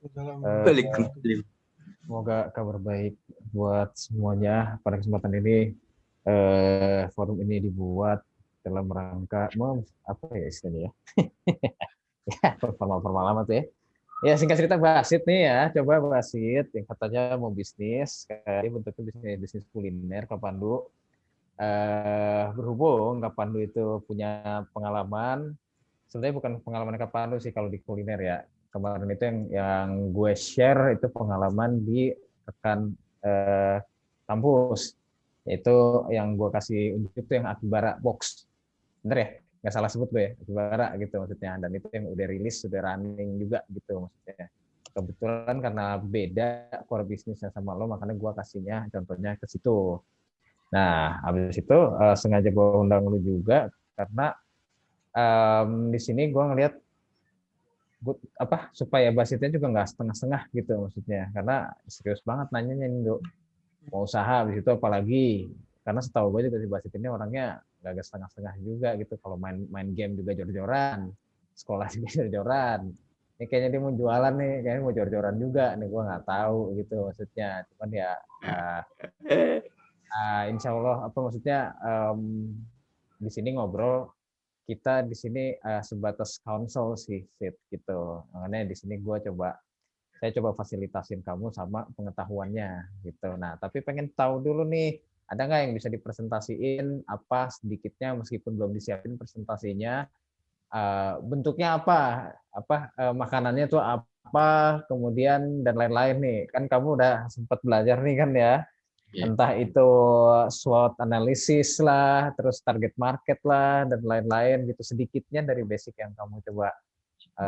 Waalaikumsalam. Semoga kabar baik buat semuanya. Pada kesempatan ini forum ini dibuat dalam rangka apa ya istilahnya ya? Ya, formal-formal amat ya. Ya singkat cerita Basit nih ya, coba Basit yang katanya mau bisnis, kayak bentuknya bisnis kuliner Kak Pandu. Berhubung Kak Pandu itu punya pengalaman, sebenarnya bukan pengalaman Kak Pandu sih kalau di kuliner ya. Kemarin itu yang gue share itu pengalaman di rekan kampus, yaitu yang gue kasih unjuk itu yang Akibara Box, bener ya? Nggak salah sebut gue ya, Akibara gitu maksudnya. Dan itu yang udah rilis, udah running juga gitu maksudnya. Kebetulan karena beda core bisnisnya sama lo, makanya gue kasihnya contohnya ke situ. Nah, habis itu sengaja gue undang lu juga karena di sini gue ngelihat supaya basitnya juga nggak setengah-setengah gitu maksudnya, karena serius banget nanyanya nih mau usaha habis itu apalagi, karena setahu gue juga si Basit ini orangnya nggak setengah-setengah juga gitu, kalau main game juga jor-joran, sekolah juga jor-joran, ini kayaknya dia mau jualan nih, kayaknya mau jor-joran juga nih, gue nggak tahu gitu maksudnya, cuman ya insya Allah apa maksudnya di sini ngobrol, kita di sini sebatas counsel sih Sid, gitu, makanya di sini saya coba fasilitasin kamu sama pengetahuannya gitu. Nah, tapi pengen tahu dulu nih, ada nggak yang bisa dipresentasiin apa sedikitnya meskipun belum disiapin presentasinya, bentuknya makanannya tuh apa, kemudian dan lain-lain nih. Kan kamu udah sempat belajar nih kan ya, entah itu SWOT analysis lah, terus target market lah, dan lain-lain gitu, sedikitnya dari basic yang kamu coba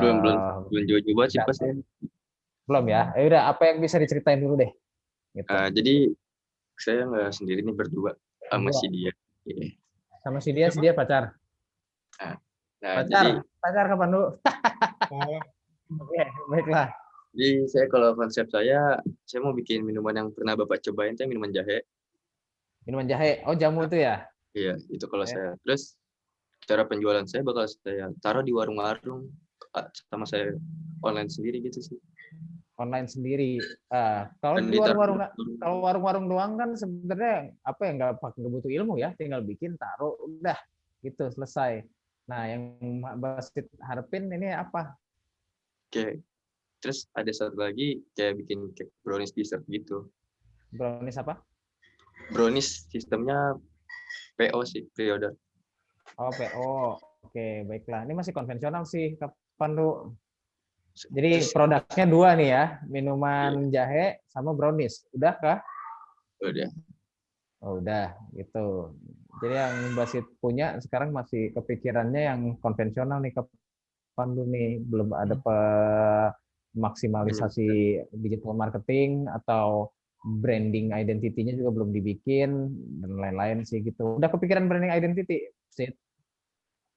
Belum coba sih pas. belum ya? Udah, apa yang bisa diceritain dulu deh? Gitu. Jadi saya nggak sendiri nih, berdua sama si dia. Sama si dia pacar. Pacar kapan dulu? Oke, baiklah. Jadi saya kalau konsep saya mau bikin minuman yang pernah Bapak cobain, itu minuman jahe. Minuman jahe, oh jamu itu ya? Iya, itu kalau saya. Terus cara penjualan saya bakal saya taruh di warung-warung, sama saya online sendiri gitu sih. Online sendiri. Kalau di warung-warung doang kan sebenarnya apa ya, nggak butuh ilmu ya, tinggal bikin, taruh, udah gitu selesai. Nah, yang Basit harapin ini apa? Oke. Terus ada satu lagi kayak bikin cake brownies dessert gitu. Brownies apa? Brownies sistemnya PO sih, pre-order. Oh, PO. Oke, baiklah. Ini masih konvensional sih, kapan lu? Jadi produknya dua nih ya, minuman jahe sama brownies. Udah kah? Udah. Oh, udah gitu. Jadi yang Basit punya sekarang masih kepikirannya yang konvensional nih, kapan lu nih, belum ada maksimalisasi digital marketing atau branding identity-nya juga belum dibikin dan lain-lain sih gitu. Udah kepikiran branding identity, Sid?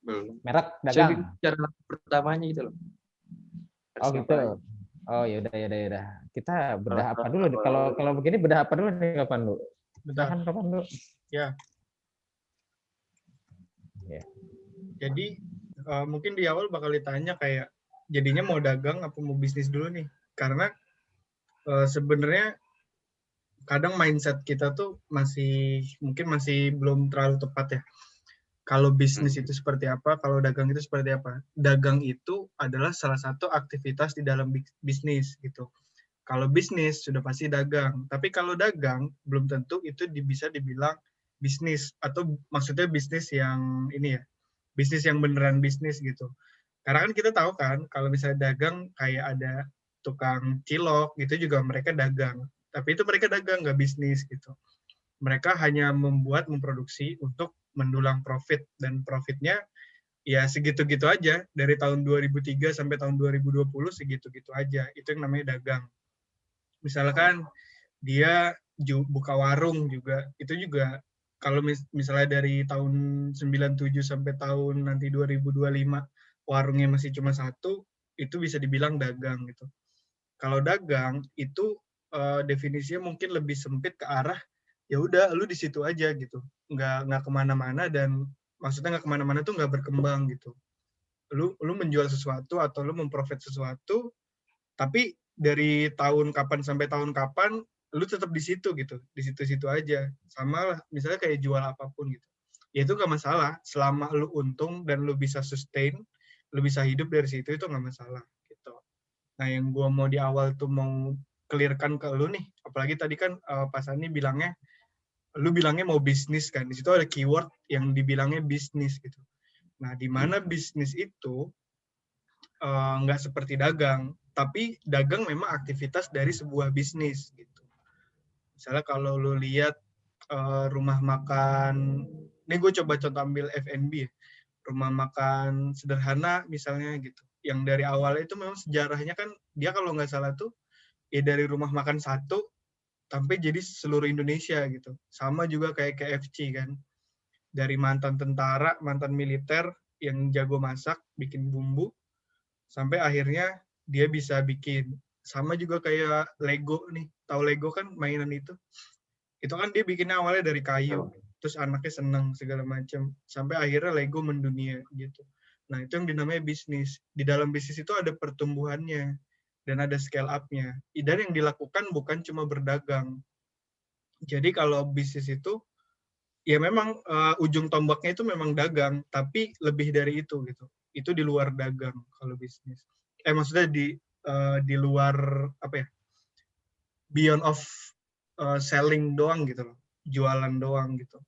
Belum. Merek Saya bikin dagang. cara pertamanya gitu loh. Oh gitu. Oh ya udah. Kita bedah apa dulu? Kalau begini bedah apa dulu nih, kapan lu? Bedahan kapan lu? Ya. Jadi mungkin di awal bakal ditanya kayak jadinya mau dagang apa mau bisnis dulu nih? Karena sebenarnya kadang mindset kita tuh mungkin masih belum terlalu tepat ya. Kalau bisnis itu seperti apa, kalau dagang itu seperti apa. Dagang itu adalah salah satu aktivitas di dalam bisnis gitu. Kalau bisnis sudah pasti dagang, tapi kalau dagang belum tentu itu bisa dibilang bisnis, atau maksudnya bisnis yang ini ya, bisnis yang beneran bisnis gitu. Karena kan kita tahu kan, kalau misalnya dagang kayak ada tukang cilok gitu juga mereka dagang, tapi itu mereka dagang nggak bisnis gitu. Mereka hanya memproduksi untuk mendulang profit, dan profitnya ya segitu-gitu aja, dari tahun 2003 sampai tahun 2020 segitu-gitu aja, itu yang namanya dagang. Misalkan dia buka warung juga, itu juga kalau misalnya dari tahun 97 sampai tahun nanti 2025 warungnya masih cuma satu, itu bisa dibilang dagang gitu. Kalau dagang itu definisinya mungkin lebih sempit ke arah ya udah lu di situ aja gitu, nggak kemana-mana, dan maksudnya nggak kemana-mana tuh nggak berkembang gitu. Lu menjual sesuatu atau lu memprofit sesuatu, tapi dari tahun kapan sampai tahun kapan, lu tetap di situ gitu, di situ-situ aja. Sama lah, misalnya kayak jual apapun gitu. Ya itu nggak masalah, selama lu untung dan lu bisa sustain, lu bisa hidup dari situ, itu nggak masalah gitu. Nah, yang gua mau di awal tuh mau clearkan ke lu nih, apalagi tadi kan Pak Sani bilangnya, lu bilangnya mau bisnis kan, di situ ada keyword yang dibilangnya bisnis gitu. Nah, di mana bisnis itu nggak seperti dagang, tapi dagang memang aktivitas dari sebuah bisnis gitu. Misalnya kalau lu lihat rumah makan, ini gue coba contoh ambil F&B ya, rumah makan sederhana misalnya gitu, yang dari awalnya itu memang sejarahnya kan dia kalau nggak salah tuh ya dari rumah makan satu sampai jadi seluruh Indonesia gitu. Sama juga kayak KFC kan, dari mantan tentara, mantan militer yang jago masak, bikin bumbu, sampai akhirnya dia bisa bikin. Sama juga kayak Lego nih, tahu Lego kan mainan itu kan dia bikinnya awalnya dari kayu, terus anaknya seneng segala macam, sampai akhirnya Lego mendunia gitu. Nah, itu yang dinamanya bisnis. Di dalam bisnis itu ada pertumbuhannya dan ada scale up-nya. Dan yang dilakukan bukan cuma berdagang. Jadi kalau bisnis itu ya memang ujung tombaknya itu memang dagang, tapi lebih dari itu gitu. Itu di luar dagang kalau bisnis. Maksudnya di luar apa ya? Beyond of selling doang gitu loh, jualan doang gitu.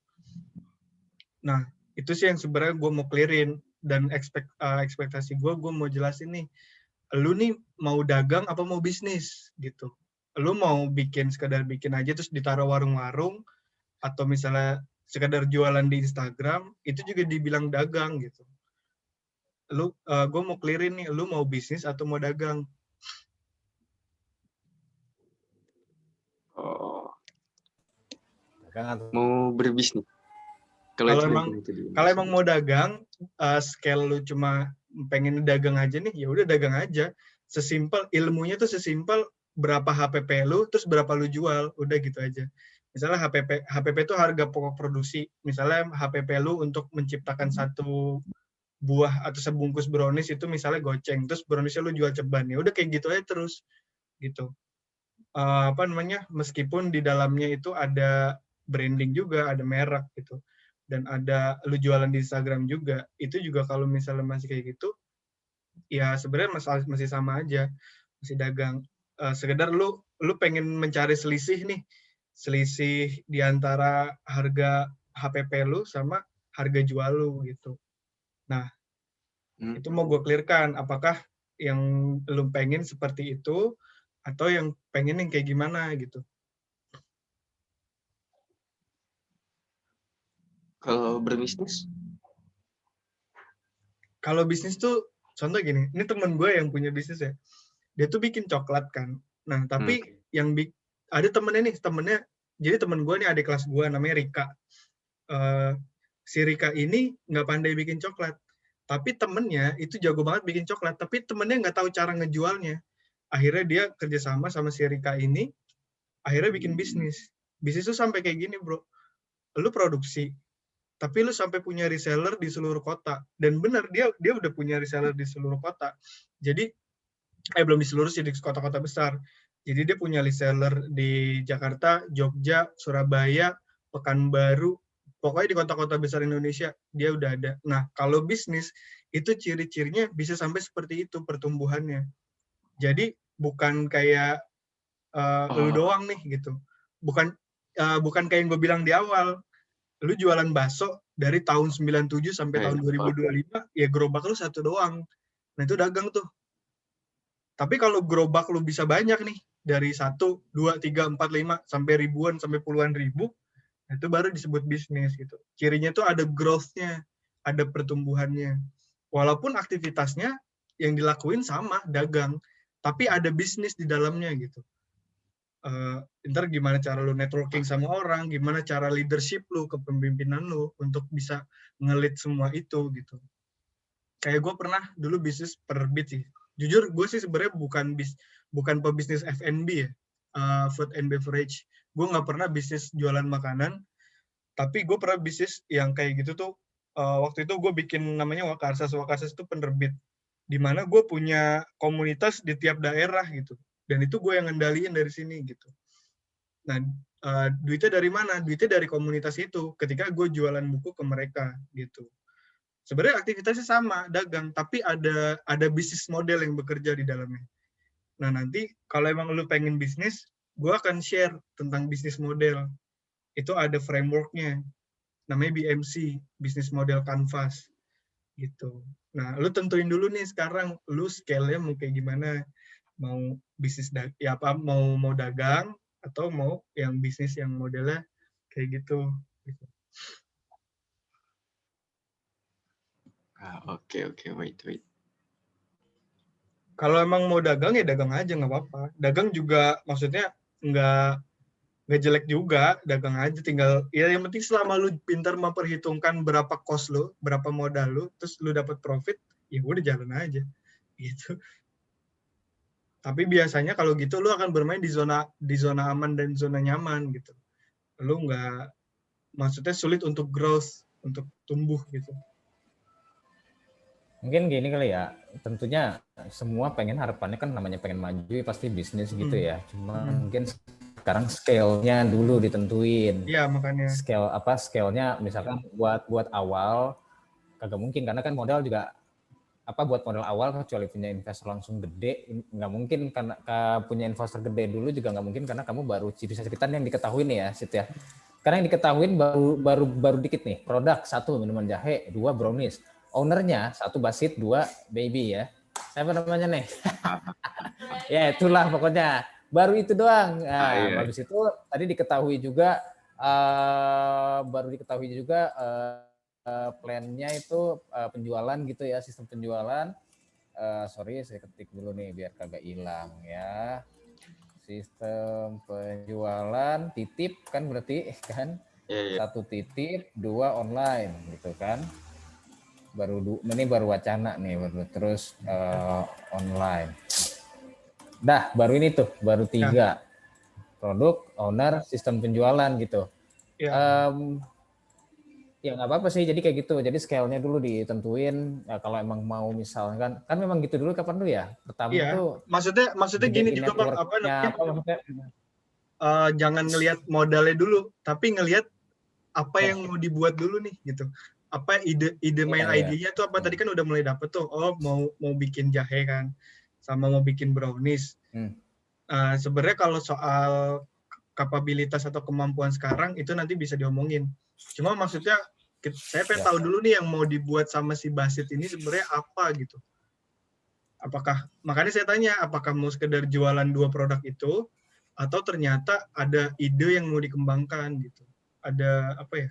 Nah, itu sih yang sebenarnya gue mau clearin, dan ekspektasi gue mau jelasin nih, lu nih mau dagang apa mau bisnis gitu. Lu mau sekedar bikin aja terus ditaruh warung-warung, atau misalnya sekedar jualan di Instagram, itu juga dibilang dagang gitu. Gue mau clearin nih, lu mau bisnis atau mau dagang. Oh, Dagang atau mau berbisnis. Kalau emang mau dagang, scale lu cuma pengen dagang aja nih, ya udah dagang aja. Sesimpel ilmunya tuh sesimpel berapa HPP lu, terus berapa lu jual, udah gitu aja. Misalnya HPP itu harga pokok produksi. Misalnya HPP lu untuk menciptakan satu buah atau sebungkus brownies itu misalnya goceng, terus browniesnya lu jual ceban, ya udah kayak gitu aja terus gitu. Meskipun di dalamnya itu ada branding juga, ada merek gitu, dan ada lu jualan di Instagram juga, itu juga kalau misalnya masih kayak gitu, ya sebenarnya masih sama aja, masih dagang. Sekedar lu pengen mencari selisih nih, selisih di antara harga HPP lu sama harga jual lu gitu. Nah, itu mau gue clearkan, apakah yang lu pengen seperti itu, atau yang pengen yang kayak gimana gitu. Kalau berbisnis? Kalau bisnis tuh, contoh gini, ini temen gue yang punya bisnis ya, dia tuh bikin coklat kan. Nah, tapi ada temennya, jadi temen gue nih adik kelas gue, namanya Rika. Si Rika ini nggak pandai bikin coklat, tapi temennya itu jago banget bikin coklat, tapi temennya nggak tahu cara ngejualnya. Akhirnya dia kerjasama sama si Rika ini, akhirnya bikin bisnis. Bisnis tuh sampai kayak gini, bro. Lu produksi, tapi lu sampai punya reseller di seluruh kota. Dan benar, dia udah punya reseller di seluruh kota. Jadi, belum di seluruh sih, di kota-kota besar. Jadi dia punya reseller di Jakarta, Jogja, Surabaya, Pekanbaru, pokoknya di kota-kota besar Indonesia, dia udah ada. Nah, kalau bisnis, itu ciri-cirinya bisa sampai seperti itu pertumbuhannya. Jadi, bukan kayak lu doang nih, gitu. Bukan kayak yang gue bilang di awal, lu jualan bakso dari tahun 97 sampai tahun 2025, ya gerobak lu satu doang. Nah, itu dagang tuh. Tapi kalau gerobak lu bisa banyak nih, dari 1, 2, 3, 4, 5, sampai ribuan, sampai puluhan ribu, itu baru disebut bisnis gitu. Cirinya tuh ada growth-nya, ada pertumbuhannya. Walaupun aktivitasnya yang dilakuin sama, dagang, tapi ada bisnis di dalamnya gitu. Ntar gimana cara lu networking sama orang, gimana cara leadership lu, kepemimpinan lu untuk bisa ngelit semua itu gitu. Kayak gue pernah dulu bisnis penerbit sih. Jujur gue sih sebenarnya bukan pebisnis F&B ya, food and beverage. Gue nggak pernah bisnis jualan makanan, tapi gue pernah bisnis yang kayak gitu tuh. Waktu itu gue bikin namanya Wakarsas. Wakarsas itu penerbit, di mana gue punya komunitas di tiap daerah gitu. Dan itu gue yang ngendaliin dari sini gitu. Nah, duitnya dari mana? Duitnya dari komunitas itu. Ketika gue jualan buku ke mereka gitu. Sebenarnya aktivitasnya sama, dagang, tapi ada bisnis model yang bekerja di dalamnya. Nah, nanti kalau emang lu pengen bisnis, gue akan share tentang bisnis model. Itu ada frameworknya, namanya BMC, Business Model Canvas. Gitu. Nah, lu tentuin dulu nih sekarang, lu scale-nya mau kayak gimana? Mau bisnis ya apa mau dagang atau mau yang bisnis yang modelnya kayak gitu. Oke, wait. Kalau emang mau dagang ya dagang aja nggak apa-apa. Dagang juga maksudnya nggak jelek juga, dagang aja tinggal ya yang penting selama lu pintar memperhitungkan berapa cost lu, berapa modal lu, terus lu dapat profit, ya udah jalan aja gitu. Tapi biasanya kalau gitu lu akan bermain di zona aman dan zona nyaman gitu. Lu nggak, maksudnya sulit untuk growth, untuk tumbuh gitu. Mungkin gini kali ya, tentunya semua pengen harapannya kan namanya pengen maju pasti bisnis gitu ya. Cuma mungkin sekarang scale-nya dulu ditentuin. Iya, makanya. Scale-nya misalkan buat awal kagak mungkin karena kan modal juga buat modal awal kecuali punya investor langsung gede nggak mungkin karena punya investor gede dulu juga nggak mungkin karena kamu baru bisa ceritain yang diketahui nih ya Sit ya. Karena yang diketahui baru dikit nih, produk 1 minuman jahe, 2 brownies, ownernya 1 Basit, 2 Baby ya. Siapa namanya nih? Ya itulah pokoknya. Baru itu doang. Nah, iya. habis itu tadi diketahui juga plan-nya itu penjualan gitu ya, sistem penjualan. Sorry, saya ketik dulu nih biar kagak hilang ya. Sistem penjualan titip kan berarti kan? Iya. 1 titip, 2 online gitu kan. Ini baru wacana nih, terus online. Dah, baru ini tuh, baru 3. Produk, owner, sistem penjualan gitu. Ya. Ya nggak apa-apa sih, jadi kayak gitu. Jadi scale-nya dulu ditentuin. Ya, kalau emang mau misalkan, kan memang gitu dulu kapan dulu ya? Pertama Iya. tuh. Maksudnya gini juga Pak, apa namanya? Jangan ngelihat modalnya dulu, tapi ngelihat apa yang mau dibuat dulu nih gitu. Apa ide main idenya tuh apa? Tadi kan udah mulai dapet tuh. Oh, mau bikin jahe kan, sama mau bikin brownies. Sebenarnya kalau soal kapabilitas atau kemampuan sekarang itu nanti bisa diomongin. Cuma maksudnya saya pengen tahu dulu nih yang mau dibuat sama si Basit ini sebenarnya apa gitu. Makanya saya tanya, apakah mau sekedar jualan 2 produk itu atau ternyata ada ide yang mau dikembangkan gitu. Ada apa ya?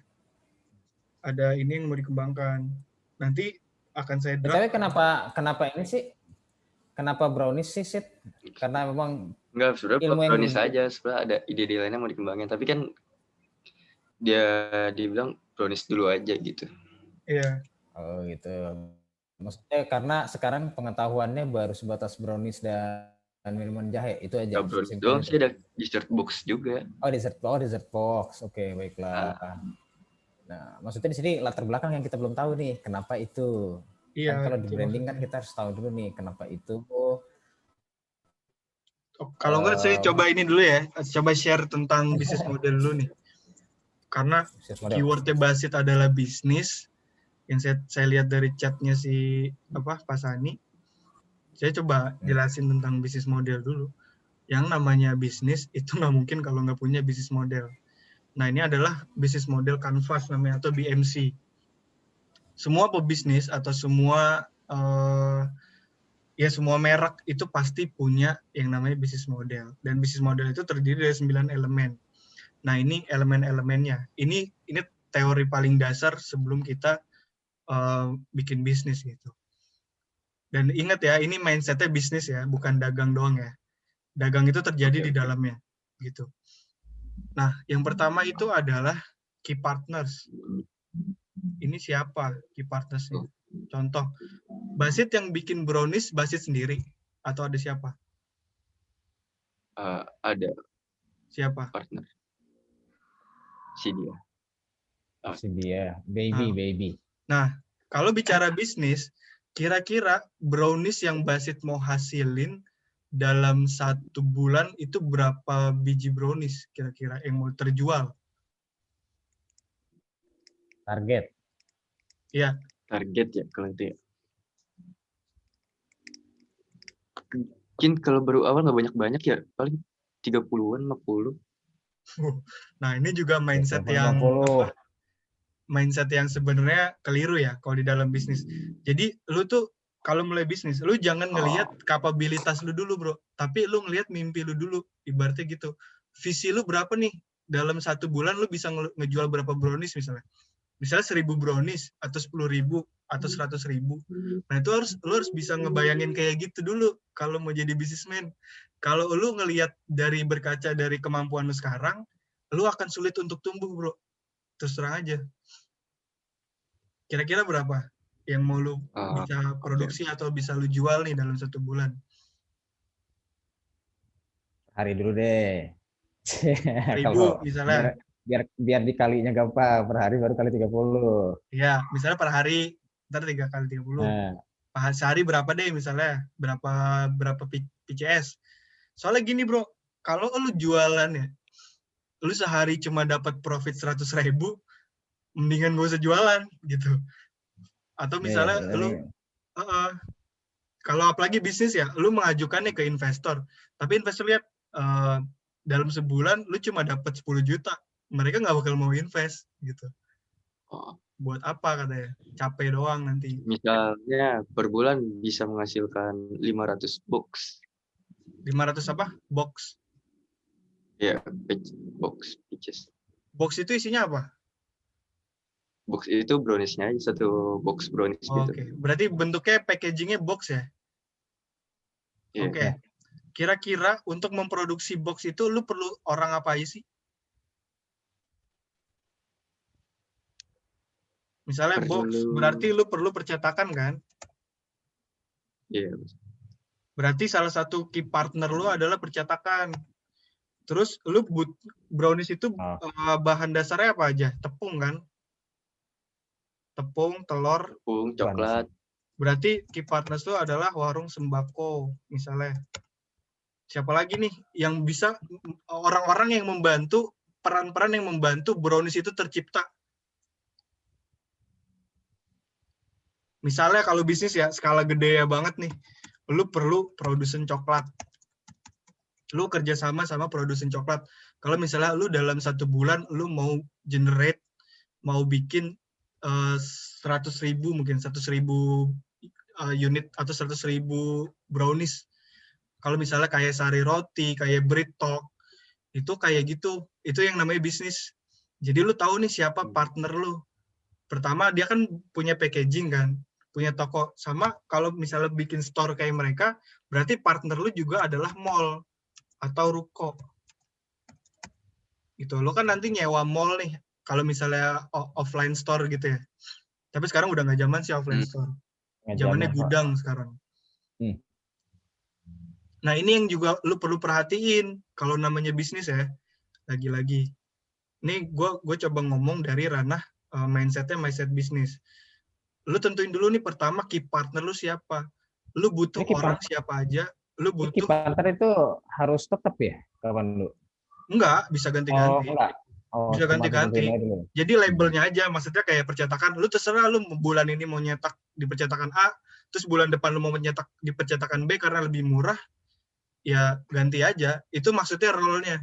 Ada ini yang mau dikembangkan. Nanti akan saya draft. Tapi kenapa ini sih? Kenapa brownies sih, Sit? Karena memang enggak, sebenarnya brownies aja, sebenarnya ada ide lainnya mau dikembangin, tapi kan dia bilang brownies dulu aja gitu. Iya. Oh gitu. Maksudnya karena sekarang pengetahuannya baru sebatas brownies dan minuman jahe itu aja. Brownies doang sih, ada dessert box juga. Oh dessert box. Oke, baiklah. Nah, maksudnya di sini latar belakang yang kita belum tahu nih, kenapa itu? Iya. Kan kalau di branding kan kita harus tahu dulu nih kenapa itu. Kalau enggak saya coba ini dulu ya, coba share tentang bisnis model dulu nih. Karena keywordnya Basit adalah bisnis. Yang saya lihat dari chatnya si Pak Sani, saya coba jelasin tentang bisnis model dulu. Yang namanya bisnis itu nggak mungkin kalau nggak punya bisnis model. Nah, ini adalah bisnis model Canvas namanya, atau BMC. Semua pebisnis atau semua semua merek itu pasti punya yang namanya bisnis model. Dan bisnis model itu terdiri dari 9 elemen. Nah, ini elemen-elemennya. Ini teori paling dasar sebelum kita bikin bisnis gitu. Dan ingat ya, ini mindsetnya bisnis ya, bukan dagang doang ya. Dagang itu terjadi di dalamnya gitu. Nah, yang pertama itu adalah key partners. Ini siapa key partnersnya? Contoh, Basit yang bikin brownies Basit sendiri atau ada siapa? Ada. Siapa? Partner. Si dia. Baby. Nah, kalau bicara bisnis, kira-kira brownies yang Basit mau hasilin dalam 1 bulan itu berapa biji brownies kira-kira yang mau terjual? Target. Iya. Target ya kalau itu ya. Mungkin kalau baru awal nggak banyak-banyak ya, paling 30-an, 50. Nah, ini juga mindset 50. yang apa? Mindset yang sebenarnya keliru ya kalau di dalam bisnis. Jadi lu tuh kalau mulai bisnis, lu jangan ngelihat kapabilitas lu dulu, bro. Tapi lu ngelihat mimpi lu dulu. Ibaratnya gitu. Visi lu berapa nih? Dalam 1 bulan lu bisa ngejual berapa brownies misalnya? Misalnya 1.000 brownies atau 10.000 atau 100.000. Nah itu lu harus bisa ngebayangin kayak gitu dulu kalau mau jadi bisnismen. Kalau lu ngelihat dari berkaca dari kemampuan lu sekarang, lu akan sulit untuk tumbuh, bro. Terus terang aja. Kira-kira berapa yang mau lu bisa produksi atau bisa lu jual nih dalam 1 bulan? Hari dulu deh. 1.000 Kalau misalnya. biar dikalinya gampang, per hari baru kali 30. Ya, misalnya per hari, ntar 3 kali 30. Nah, Sehari berapa deh misalnya? Berapa PCS? Soalnya gini, bro, kalau lu jualan ya, lu sehari cuma dapat profit 100.000, mendingan gak usah jualan gitu. Atau misalnya lu kalau apalagi bisnis ya, lu mengajukannya ke investor, tapi investor lihat dalam sebulan lu cuma dapat 10 juta, mereka nggak bakal mau invest gitu. Buat apa katanya? Capek doang nanti. Misalnya per bulan bisa menghasilkan 500 box. 500 apa? Box. Ya, box pitches. Box itu isinya apa? Box itu brownies-nya aja, 1 box brownies gitu. Oke, berarti bentuknya packagingnya box ya? Yeah. Oke. Kira-kira untuk memproduksi box itu lu perlu orang apa aja sih? Misalnya box, berarti lu perlu percetakan kan? Iya. Berarti salah satu key partner lu adalah percetakan. Terus lu brownies itu bahan dasarnya apa aja? Tepung kan? Tepung, telur, coklat. Berarti key partners lu adalah warung sembako misalnya. Siapa lagi nih yang bisa orang-orang yang membantu, peran-peran yang membantu brownies itu tercipta? Misalnya kalau bisnis ya, skala gede ya banget nih, lu perlu produsen coklat. Lu kerjasama sama produsen coklat. Kalau misalnya lu dalam 1 bulan, lu mau generate, mau bikin 100.000 mungkin, 100.000 unit atau 100.000 brownies. Kalau misalnya kayak Sari Roti, kayak BreadTalk, itu kayak gitu. Itu yang namanya bisnis. Jadi lu tahu nih siapa partner lu. Pertama, dia kan punya packaging kan, punya toko. Sama kalau misalnya bikin store kayak mereka, berarti partner lu juga adalah mall atau ruko. Gitu. Lu kan nanti nyewa mall nih, kalau misalnya offline store gitu ya. Tapi sekarang udah nggak zaman sih offline store. Zamannya gudang sekarang. Nah, ini yang juga lu perlu perhatiin kalau namanya bisnis ya. Lagi-lagi. Ini gue coba ngomong dari ranah mindset bisnis. Lu tentuin dulu nih pertama key partner lu siapa. Lu butuh orang siapa aja. Lu butuh key partner itu harus tetap ya kawan lu? Enggak, bisa ganti-ganti. Bisa ganti-ganti. Jadi labelnya aja, maksudnya kayak percetakan. Lu terserah lu bulan ini mau nyetak di percetakan A, terus bulan depan lu mau nyetak di percetakan B karena lebih murah, ya ganti aja. Itu maksudnya role-nya,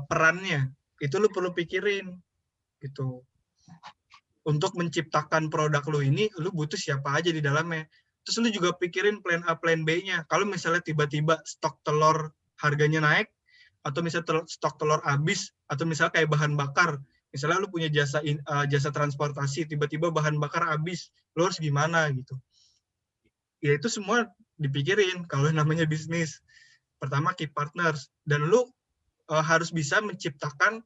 perannya. Itu lu perlu pikirin gitu. Untuk menciptakan produk lu ini, lu butuh siapa aja di dalamnya. Terus lu juga pikirin plan A, plan B-nya. Kalau misalnya tiba-tiba stok telur harganya naik, atau misalnya stok telur habis, atau misalnya kayak bahan bakar, misalnya lu punya jasa transportasi, tiba-tiba bahan bakar habis, lu harus gimana gitu. Ya itu semua dipikirin kalau namanya bisnis. Pertama key partners, dan lu harus bisa menciptakan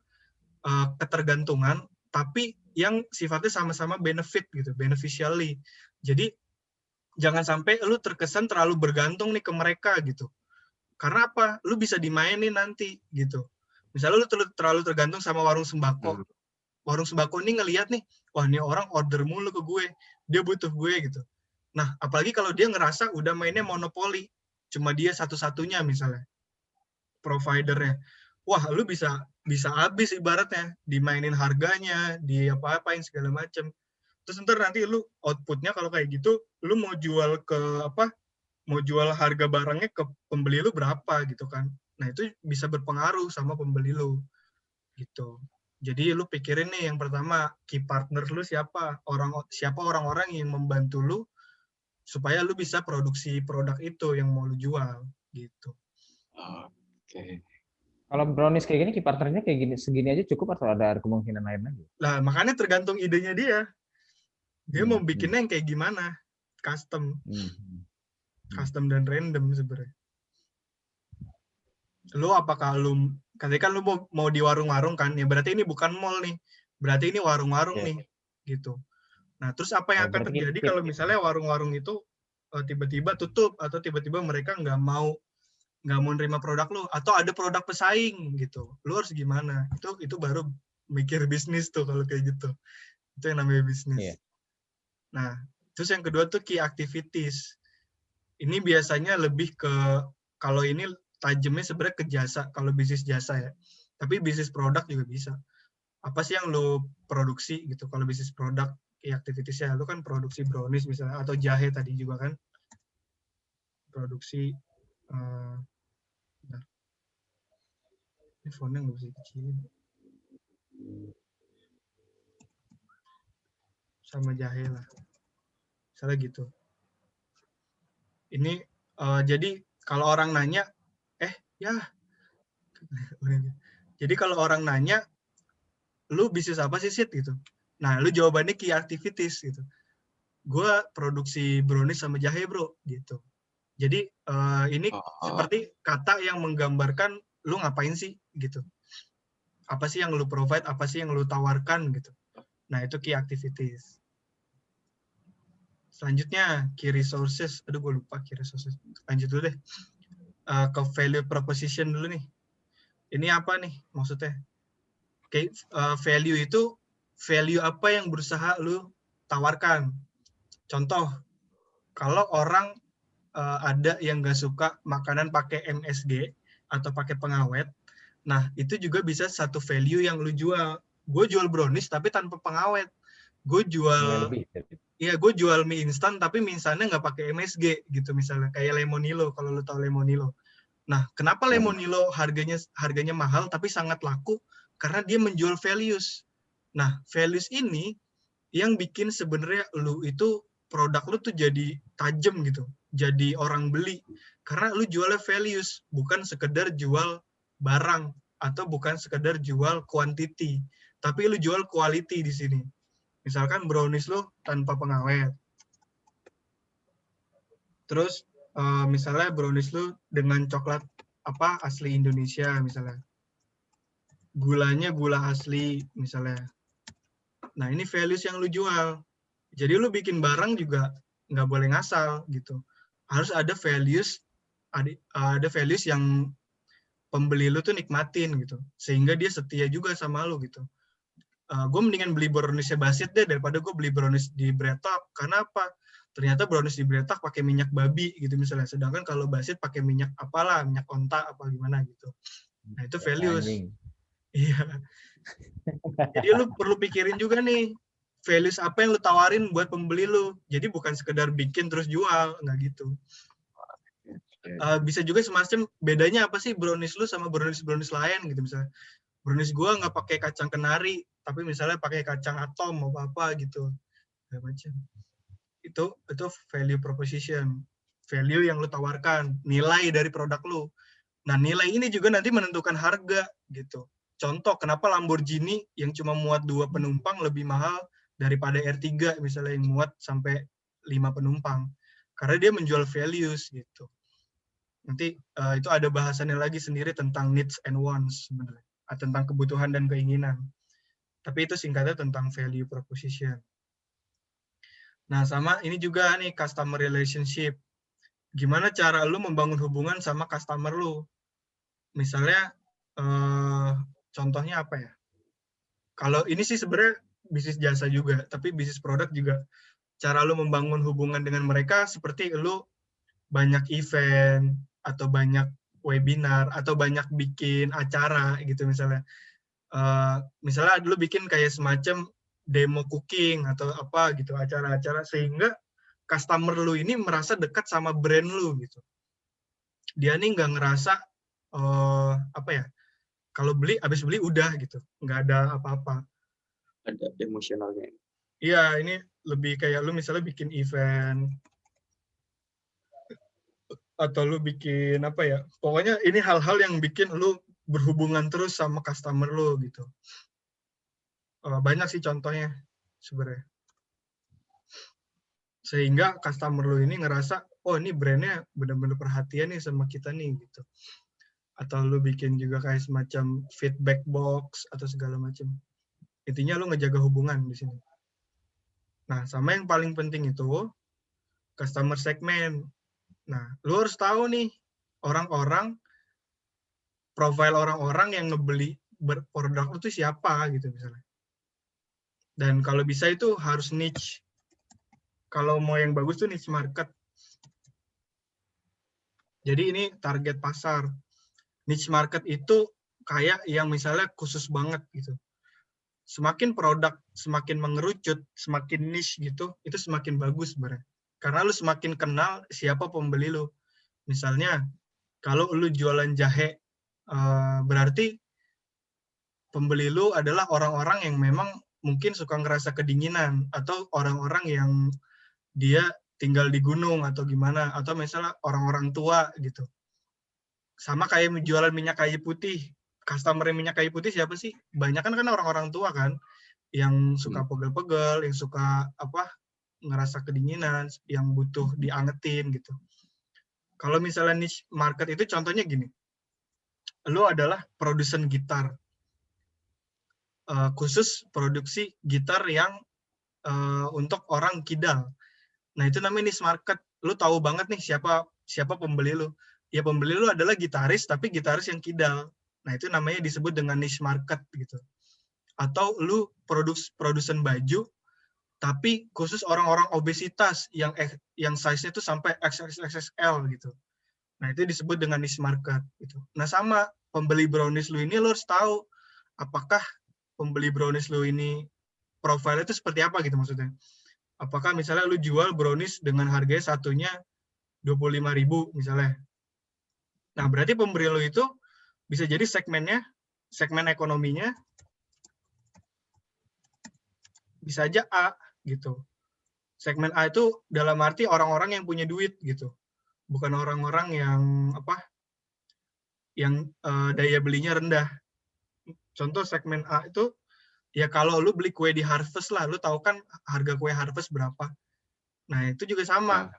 ketergantungan, tapi yang sifatnya sama-sama benefit gitu, beneficially. Jadi jangan sampai lu terkesan terlalu bergantung nih ke mereka gitu. Karena apa? Lu bisa dimainin nanti gitu. Misalnya lu terlalu tergantung sama warung sembako. Warung sembako ini ngelihat nih, wah ini orang order mulu ke gue, dia butuh gue gitu. Nah, apalagi kalau dia ngerasa udah mainnya monopoli, cuma dia satu-satunya misalnya providernya. Wah, lu bisa habis ibaratnya, dimainin harganya, di apa-apain segala macem. Terus ntar nanti lu outputnya kalau kayak gitu, lu mau jual ke apa? Mau jual harga barangnya ke pembeli lu berapa gitu kan. Nah, itu bisa berpengaruh sama pembeli lu gitu. Jadi lu pikirin nih yang pertama, key partner lu siapa? Siapa orang-orang yang membantu lu supaya lu bisa produksi produk itu yang mau lu jual gitu. Oke. Kalau brownies kayak gini, key partnernya kayak gini, segini aja cukup atau ada kemungkinan lain lagi? Nah, makanya tergantung idenya dia. Dia mau Hmm. bikinnya yang kayak gimana? Custom. Hmm. Custom dan random sebenarnya. Lu apakah lu, kan lu mau di warung-warung kan, ya berarti ini bukan mall nih. Berarti ini warung-warung Yeah. nih, gitu. Nah, terus apa yang Oh, akan berarti terjadi gitu. kalau misalnya warung-warung itu tiba-tiba tutup atau tiba-tiba mereka nggak mau nerima produk lu atau ada produk pesaing gitu. Lu harus gimana? Itu baru mikir bisnis tuh kalau kayak gitu. Itu yang namanya bisnis. Yeah. Nah, terus yang kedua tuh key activities. Ini biasanya lebih ke, kalau ini tajamnya sebenarnya ke jasa, kalau bisnis jasa ya. Tapi bisnis produk juga bisa. Apa sih yang lu produksi gitu? Kalau bisnis produk, key activities-nya, lu kan produksi brownies misalnya, atau jahe tadi juga kan. Produksi, ini font-nya nggak bisa kecilin. Sama jahe lah. Misalnya gitu. Ini jadi kalau orang nanya, jadi kalau orang nanya, lu bisnis apa sih, Sid? Gitu. Nah, lu jawabannya key activities gitu. Gue produksi brownies sama jahe, bro. Gitu. Jadi ini seperti kata yang menggambarkan lu ngapain sih gitu. Apa sih yang lu provide, apa sih yang lu tawarkan gitu. Nah, itu key activities. Selanjutnya, key resources. Aduh, gue lupa key resources. Lanjut dulu deh. Ke value proposition dulu nih. Ini apa nih maksudnya? Value itu, value apa yang berusaha lu tawarkan. Contoh, kalau orang ada yang nggak suka makanan pakai MSG atau pakai pengawet, nah itu juga bisa satu value yang lu jual. Gue jual brownies tapi tanpa pengawet. Gue jual, gue jual mie instan tapi mie instannya nggak pakai MSG gitu misalnya, kayak Lemonilo kalau lu tahu Lemonilo. Nah, kenapa Lemonilo harganya mahal tapi sangat laku? Karena dia menjual values. Nah, values ini yang bikin sebenarnya lu itu produk lu tuh jadi tajam gitu, jadi orang beli karena lu jualnya values, bukan sekedar jual barang atau bukan sekedar jual quantity, tapi lu jual quality di sini. Misalkan brownies lu tanpa pengawet, terus misalnya brownies lu dengan coklat apa asli Indonesia misalnya, gulanya gula asli misalnya. Nah, ini values yang lu jual. Jadi lu bikin barang juga nggak boleh ngasal gitu. Harus ada values yang pembeli lu tuh nikmatin gitu. Sehingga dia setia juga sama lu gitu. Gue mendingan beli brownies Basit deh daripada gue beli brownies di Bretak. Karena apa? Ternyata brownies di Bretak pakai minyak babi gitu misalnya. Sedangkan kalau Basit pakai minyak apalah, minyak onta apa gimana gitu. Nah, itu values. Iya. Jadi lu perlu pikirin juga nih, values apa yang lu tawarin buat pembeli lu. Jadi bukan sekedar bikin terus jual, nggak gitu. Bisa juga semacam bedanya apa sih brownies lu sama brownies lain gitu misalnya. Brownies gua nggak pakai kacang kenari, tapi misalnya pakai kacang atom apa gitu. Macam. Itu value proposition. Value yang lu tawarkan, nilai dari produk lu. Nah, nilai ini juga nanti menentukan harga gitu. Contoh, kenapa Lamborghini yang cuma muat 2 penumpang lebih mahal daripada R3 misalnya yang muat sampai 5 penumpang. Karena dia menjual values gitu. Nanti itu ada bahasannya lagi sendiri tentang needs and wants sebenarnya. Tentang kebutuhan dan keinginan. Tapi itu singkatnya tentang value proposition. Nah, sama ini juga nih customer relationship. Gimana cara lu membangun hubungan sama customer lu? Misalnya, contohnya apa ya? Kalau ini sih sebenarnya bisnis jasa juga, tapi bisnis produk juga. cara lu membangun hubungan dengan mereka seperti lu banyak event atau banyak webinar atau banyak bikin acara gitu misalnya. Misalnya lu bikin kayak semacam demo cooking atau apa gitu, acara-acara sehingga customer lu ini merasa dekat sama brand lu gitu. Dia nih nggak ngerasa apa ya, kalau abis beli udah gitu, nggak ada apa-apa. Ada emosionalnya. Iya, ini lebih kayak lu misalnya bikin event atau lu bikin apa ya, pokoknya ini hal-hal yang bikin lu berhubungan terus sama customer lu gitu. Banyak sih contohnya sebenarnya. Sehingga customer lu ini ngerasa, oh ini brandnya benar-benar perhatian nih sama kita nih gitu. Atau lu bikin juga kayak semacam feedback box atau segala macam. Intinya lu ngejaga hubungan di sini. Nah, sama yang paling penting itu customer segment. Nah, lu harus tahu nih orang-orang, profile orang-orang yang ngebeli produk itu siapa gitu misalnya. Dan kalau bisa itu harus niche. Kalau mau yang bagus tuh niche market. Jadi ini target pasar. Niche market itu kayak yang misalnya khusus banget gitu. Semakin produk semakin mengerucut, semakin niche gitu, itu semakin bagus sebenarnya. Karena lu semakin kenal siapa pembeli lu. Misalnya, kalau lu jualan jahe, berarti pembeli lu adalah orang-orang yang memang mungkin suka ngerasa kedinginan, atau orang-orang yang dia tinggal di gunung atau gimana, atau misalnya orang-orang tua gitu. Sama kayak jualan minyak kayu putih. Customer minyak kayu putih siapa sih? Banyak kan orang-orang tua kan, yang suka pegel-pegel, yang suka apa, ngerasa kedinginan, yang butuh diangetin gitu. Kalau misalnya niche market itu contohnya gini, lo adalah produsen gitar, khusus produksi gitar yang untuk orang kidal. Nah itu namanya niche market. Lo tahu banget nih siapa pembeli lo. Ya pembeli lo adalah gitaris, tapi gitaris yang kidal. Nah itu namanya disebut dengan niche market gitu. Atau lu produsen baju, tapi khusus orang-orang obesitas yang size-nya tuh sampai XXXL gitu. Nah itu disebut dengan niche market gitu. Nah sama pembeli brownies lu ini lo harus tahu apakah pembeli brownies lu ini profilnya itu seperti apa gitu maksudnya. Apakah misalnya lu jual brownies dengan harganya satunya 25.000 misalnya. Nah berarti pembeli lu itu bisa jadi segmen ekonominya bisa aja A gitu. Segmen A itu dalam arti orang-orang yang punya duit gitu. Bukan orang-orang yang daya belinya rendah. Contoh segmen A itu ya kalau lu beli kue di Harvest lah, lu tahu kan harga kue Harvest berapa. Nah, itu juga sama.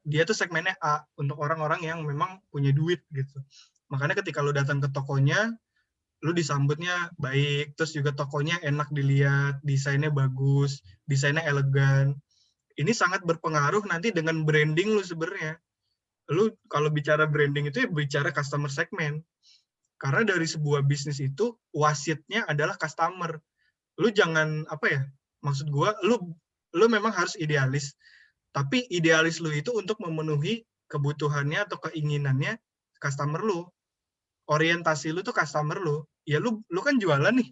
Dia tuh segmennya A untuk orang-orang yang memang punya duit gitu. Makanya ketika lu datang ke tokonya, lu disambutnya baik, terus juga tokonya enak dilihat, desainnya bagus, desainnya elegan. Ini sangat berpengaruh nanti dengan branding lu sebenarnya. Lu kalau bicara branding itu ya bicara customer segment. Karena dari sebuah bisnis itu wasitnya adalah customer. Lu jangan maksud gua lu memang harus idealis. Tapi idealis lu itu untuk memenuhi kebutuhannya atau keinginannya customer lu. Orientasi lu tuh customer lu. Ya lu kan jualan nih.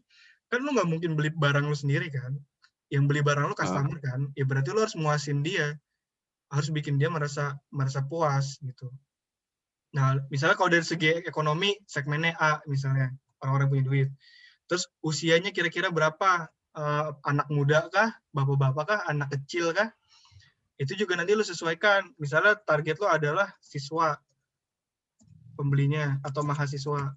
Kan lu nggak mungkin beli barang lu sendiri kan. Yang beli barang lu customer kan. Ya berarti lu harus muasin dia. Harus bikin dia merasa puas gitu. Nah, misalnya kalau dari segi ekonomi segmennya A misalnya, orang-orang punya duit. Terus usianya kira-kira berapa? Anak muda kah? Bapak-bapak kah? Anak kecil kah? Itu juga nanti lu sesuaikan. Misalnya target lu adalah siswa pembelinya atau mahasiswa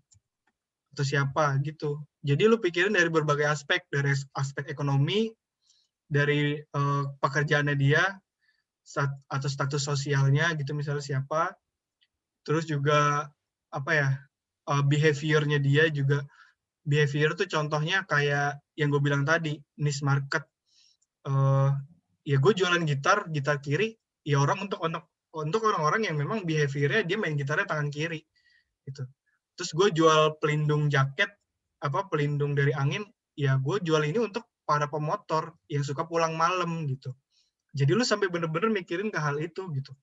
atau siapa gitu. Jadi lu pikirin dari berbagai aspek, dari aspek ekonomi, dari pekerjaannya dia atau status sosialnya gitu misalnya siapa. Terus juga behavior-nya dia juga. Behavior tuh contohnya kayak yang gue bilang tadi, niche market. Ya gue jualan gitar kiri, ya untuk orang-orang yang memang behavior-nya dia main gitarnya tangan kiri gitu. Terus gue jual pelindung jaket, pelindung dari angin, ya gue jual ini untuk para pemotor yang suka pulang malam gitu. Jadi lu sampai bener-bener mikirin ke hal itu gitu.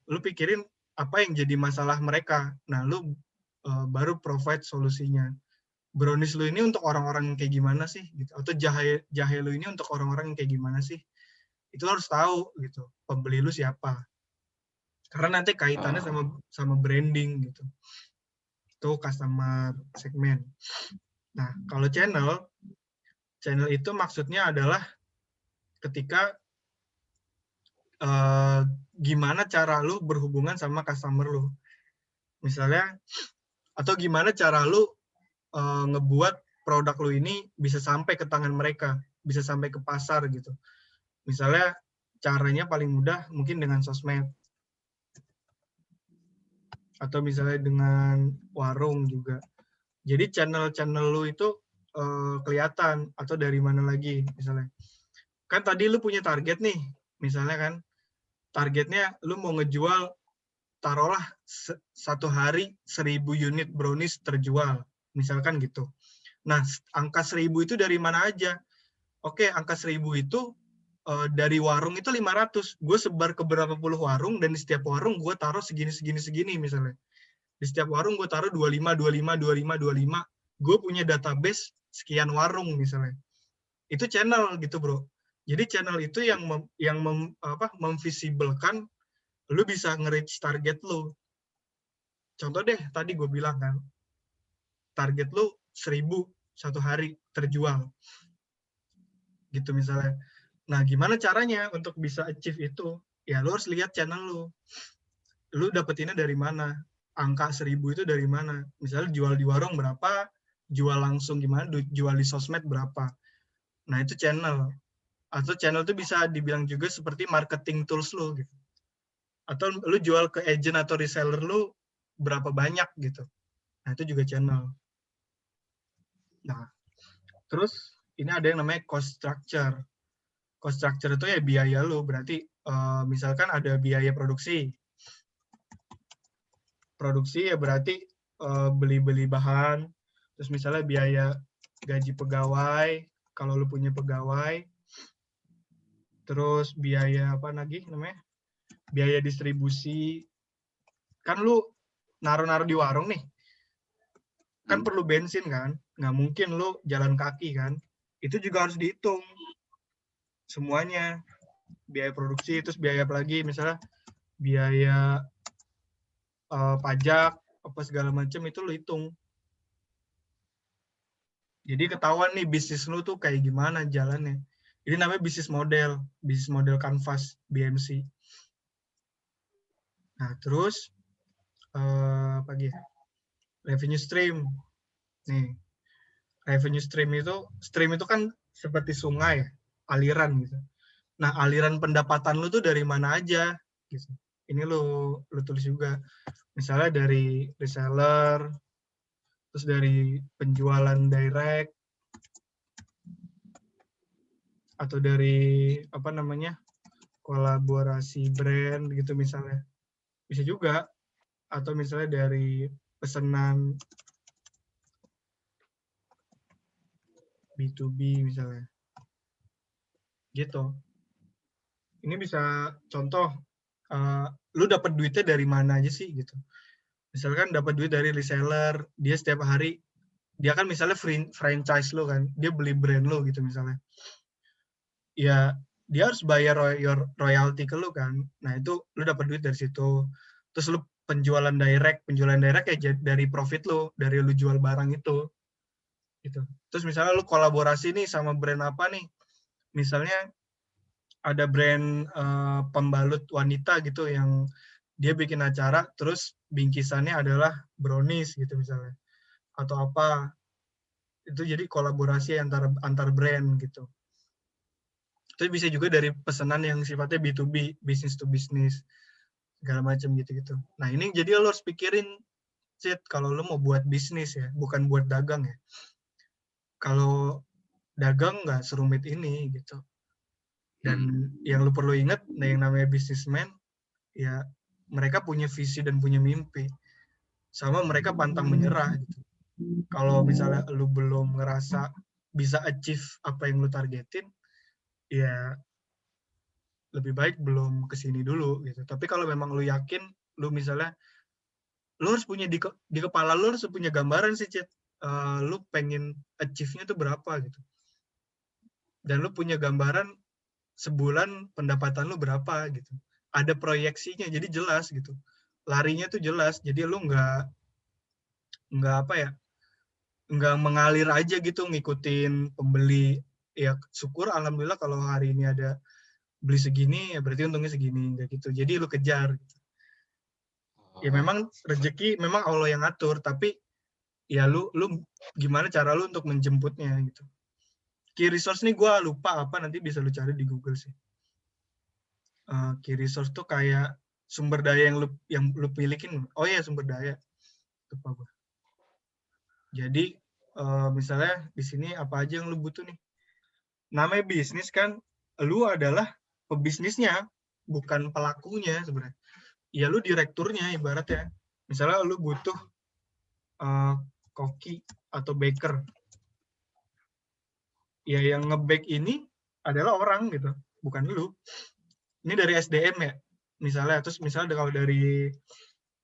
Lu pikirin apa yang jadi masalah mereka. Nah, lu baru provide solusinya. Brownies lu ini untuk orang-orang yang kayak gimana sih gitu. Atau jahe lu ini untuk orang-orang yang kayak gimana sih. Itu harus tahu gitu. Pembeli lu siapa. Karena nanti kaitannya sama branding gitu. Itu customer segmen. Nah, kalau channel itu maksudnya adalah ketika gimana cara lu berhubungan sama customer lu. Misalnya, atau gimana cara lu ngebuat produk lu ini bisa sampai ke tangan mereka, bisa sampai ke pasar gitu. Misalnya, caranya paling mudah mungkin dengan sosmed. Atau misalnya dengan warung juga. Jadi channel-channel lu itu kelihatan, atau dari mana lagi misalnya. Kan tadi lu punya target nih, misalnya kan, targetnya lu mau ngejual, taruhlah satu hari 1000 unit brownies terjual, misalkan gitu. Nah, angka 1000 itu dari mana aja? Oke, angka 1000 itu dari warung itu 500. Gue sebar ke berapa puluh warung, dan di setiap warung gue taruh segini misalnya. Di setiap warung gue taruh 25. Gue punya database sekian warung misalnya. Itu channel gitu, bro. Jadi channel itu yang memvisibelkan lu bisa nge-reach target lu. Contoh deh, tadi gue bilang kan, target lu 1000 satu hari terjual. Gitu misalnya. Nah, gimana caranya untuk bisa achieve itu? Ya, lu harus lihat channel lu. Lu dapetinnya dari mana? Angka 1000 itu dari mana? Misalnya jual di warung berapa, jual langsung gimana, jual di sosmed berapa. Nah, itu channel. Atau channel itu bisa dibilang juga seperti marketing tools lu gitu. Atau lu jual ke agent atau reseller lu berapa banyak gitu. Nah, itu juga channel. Nah, terus ini ada yang namanya cost structure. Cost structure itu ya biaya lu, berarti misalkan ada biaya produksi. Produksi ya berarti beli bahan, terus misalnya biaya gaji pegawai, kalau lu punya pegawai, terus biaya apa lagi namanya? Biaya distribusi. Kan lu naruh-naruh di warung nih, kan perlu bensin kan? Nggak mungkin lu jalan kaki kan? Itu juga harus dihitung semuanya. Biaya produksi, terus biaya apa lagi? Misalnya biaya pajak, apa segala macam itu lu hitung. Jadi ketahuan nih bisnis lu tuh kayak gimana jalannya. Ini namanya bisnis model canvas, BMC. Nah, terus apa lagi? Revenue stream. Nih, revenue stream itu kan seperti sungai, aliran gitu. Nah, aliran pendapatan lu tuh dari mana aja gitu. Ini lu tulis juga. Misalnya dari reseller, terus dari penjualan direct, atau dari apa namanya, kolaborasi brand gitu misalnya. Bisa juga. Atau misalnya dari pesanan B2B misalnya. Gitu. Ini bisa contoh, lu dapat duitnya dari mana aja sih gitu. Misalkan dapat duit dari reseller, dia setiap hari, dia kan misalnya franchise lo kan, dia beli brand lo gitu misalnya. Ya, dia harus bayar royalty ke lu kan. Nah, itu lu dapat duit dari situ. Terus lu penjualan direct ya dari profit lu, dari lu jual barang itu. Gitu. Terus misalnya lu kolaborasi nih sama brand apa nih? Misalnya ada brand pembalut wanita gitu yang dia bikin acara, terus bingkisannya adalah brownies gitu misalnya. Atau apa. Itu jadi kolaborasi antar brand gitu. Tapi bisa juga dari pesanan yang sifatnya B2B, business to business, segala macam gitu-gitu. Nah, ini jadi lo harus pikirin, Cid, kalau lo mau buat bisnis ya, bukan buat dagang ya. Kalau dagang nggak serumit ini gitu. Dan yang lo perlu ingat, nah yang namanya businessman, ya mereka punya visi dan punya mimpi. Sama mereka pantang menyerah gitu. Kalau misalnya lo belum ngerasa bisa achieve apa yang lu targetin, ya lebih baik belum kesini dulu gitu. Tapi kalau memang lu yakin, lu misalnya, lu harus punya di kepala lu harus punya gambaran sih, Cit. Lu pengen achieve-nya tuh berapa gitu. Dan lu punya gambaran sebulan pendapatan lu berapa gitu. Ada proyeksinya, jadi jelas gitu. Larinya tuh jelas, jadi lu nggak apa ya, nggak mengalir aja gitu ngikutin pembeli. Ya syukur alhamdulillah kalau hari ini ada beli segini, ya berarti untungnya segini, kayak gitu. Jadi lu kejar. Ya memang rezeki memang Allah yang ngatur, tapi ya lu gimana cara lu untuk menjemputnya gitu. Key resource nih gue lupa apa, nanti bisa lu cari di Google sih. Key resource tuh kayak sumber daya yang lu milikin. Oh iya, sumber daya. Lupa gue. Jadi misalnya di sini apa aja yang lu butuh nih. Namanya bisnis kan, lu adalah pebisnisnya, bukan pelakunya sebenarnya. Ya lu direkturnya ibaratnya. Misalnya lu butuh koki atau baker. Ya yang nge-bake ini adalah orang gitu, bukan lu. Ini dari SDM ya, misalnya. Terus misalnya kalau dari